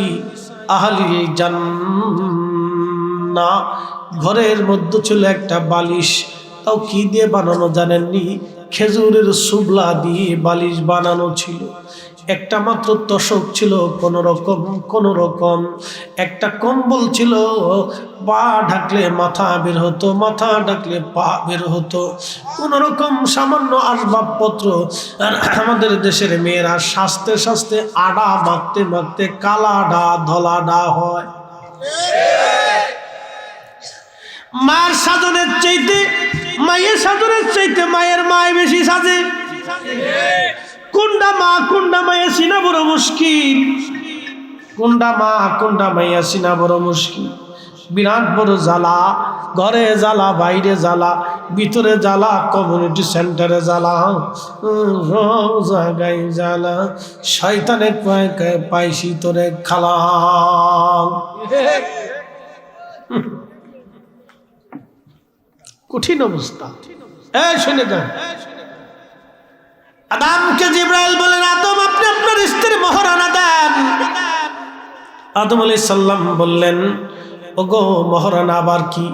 আহলিল জান্নাহ ঘরের মধ্যে ছিল একটা বালিশ, তাও কি দিয়ে বানানো জানেননি? খেজুরের সুবলা দিয়ে বালিশ বানানো ছিল। একটা মাত্র তোশক ছিল কোন রকম একটা কম্বল ছিল, পা ঢাকলে মাথা বের হতো, মাথা ঢাকলে পা বের হতো, কোন রকম সামান্য আসবাবপত্র। আর আমাদের দেশের মেয়েরা সাজতে সাজতে আডা মাখতে মাখতে কালা ডা ধলা ডা হয়। মার সাজনের চাইতে মায়ের সাজনের চাইতে মায়ের মায় বেশি সাজে। কোনটা মা কোনটা মায়া চিনা বড় মুশকিল, কোনটা মা কোনটা মায়া চিনা বড় মুশকিল। বিরাট বড় জ্বালা, ঘরে জ্বালা, বাইরে জ্বালা, ভিতরে জ্বালা, কমিউনিটি সেন্টারে জ্বালা, সব জায়গায় জ্বালা। শয়তানে পাইছি তোরে খালা। কঠিন অবস্থা। শুনে যান, আদমকে জিবরাইল বলেন, আদম আপনি আপনার স্ত্রীর মহরানা দেন। আদম আলাইহিস সালাম বললেন, ওগো মহরানা আবার কি?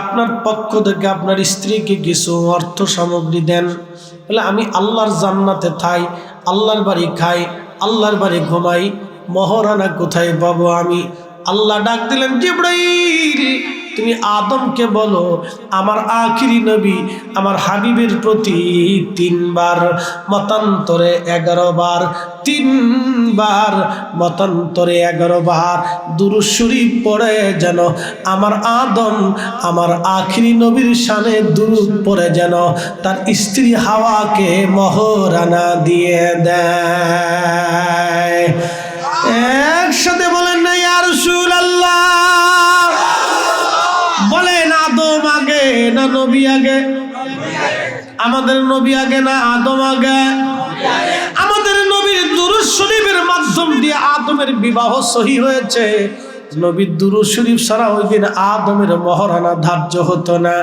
আপনার পক্ষ থেকে আপনার স্ত্রীকে কিছু অর্থ সামগ্রী দেন। বলে আমি আল্লাহর জান্নাতে থাই, আল্লাহর বাড়ি খাই, আল্লাহর বাড়ি ঘুমাই, মহরানা কোথায় পাবো আমি? আল্লাহ ডাক দিলেন, জিবরাইল তুমি আদমকে বলো আমার আখিরি নবী আমার হাবিবের প্রতি 3 বার মতান্তরে 11 বার, 3 বার মতান্তরে 11 বার দুরূদ শরীফ পড়ে যেন আমার আদম আমার আখিরি নবীর শানে দুরূদ পড়ে যেন তার স্ত্রী হাওয়াকে মহরানা দিয়ে দেয়। একসাথে বলেন না ইয়া রাসূলুল্লাহ। বলেন আদম আগে না নবী আগে? আমাদের নবী আগে না আদম আগে? আমাদের নবীর দুরূদ শরীফের মাধ্যম দিয়ে আদমের বিবাহ সহি হয়েছে। নবীর দুরূদ শরীফ ছাড়া ওই দিন আদমের মহরানা ধার্য হতো না।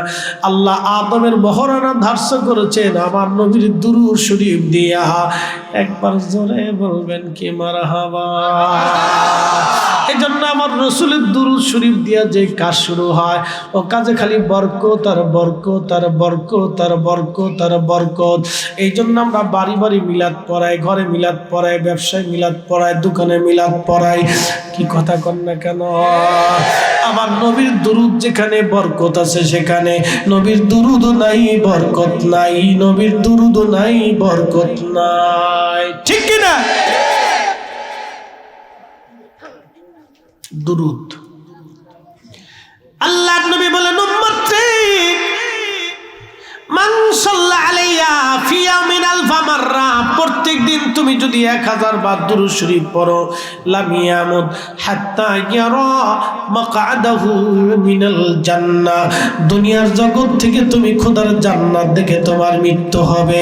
আল্লাহ আদমের মহরানা ধার্য করেছেন আমার নবীর দুরূদ শরীফ দিয়া। একবার জোরে বলবেন কি মারহাবা। এই জন্য আমার রসুলের দুরূদ শরীফ দিয়া যে কাজ শুরু হয় ও কাজে খালি বরকত আর বরকত আর বরকত আর বরকত আর বরকত। এই জন্য আমরা বাড়ি বাড়ি মিলাদ পড়াই, ঘরে মিলাদ পড়াই, ব্যবসায় মিলাদ পড়াই, দোকানে মিলাদ পড়াই। কি কথা কন না কেন? আমার নবীর দুরূদ যেখানে বরকত আছে সেখানে নবীর দুরূদ নাই বরকত নাই, নবীর দুরূদ নাই বরকত নাই। ঠিক কি না? দুরূদ আল্লাহর নবী বলেন, উম্মতরে মান সাল্লা আলাইয়া ফি ইয়াউমিন আলফা মাররা, প্রত্যেকদিন তুমি যদি 1000 বার দুরূদ শরীফ পড়ো, লাম ইয়ামুত হাত্তা ইয়ারা মাকআদাহু মিনাল জান্নাহ, দুনিয়ার জগৎ থেকে তুমি খোদার জান্নাত দেখে তোমার মৃত্যু হবে।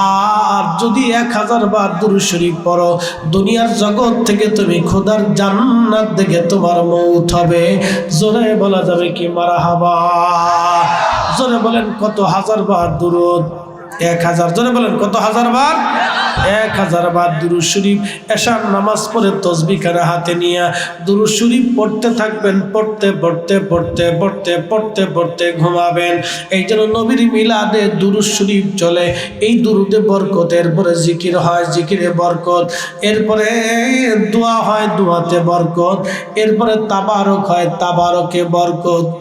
আর যদি 1000 বার দুরূদ শরীফ পড়ো, দুনিয়ার জগৎ থেকে তুমি খোদার জান্নাত দেখে তোমার মউত হবে। জোরে বলা যাবে কি মারহাবা? জোরে বলেন কত হাজার বার দুরূদ? 1000। জোরে বলেন কত হাজার বার? 1000 বার দুরূদ শরীফ। এশার নামাজ পড়ে তসবিহ খানা হাতে নিয়ে দুরূদ শরীফ পড়তে থাকবেন, পড়তে পড়তে পড়তে পড়তে পড়তে পড়তে ঘুমাবেন। এই জন্য নবীর মিলাদে দুরূদ শরীফ চলে, এই দুরূদে বরকত, এরপরে জিকির হয়, জিকিরে বরকত, এরপরে দোয়া হয়, দোয়াতে বরকত, এরপরে তাবারক হয়, তাবারকে বরকত।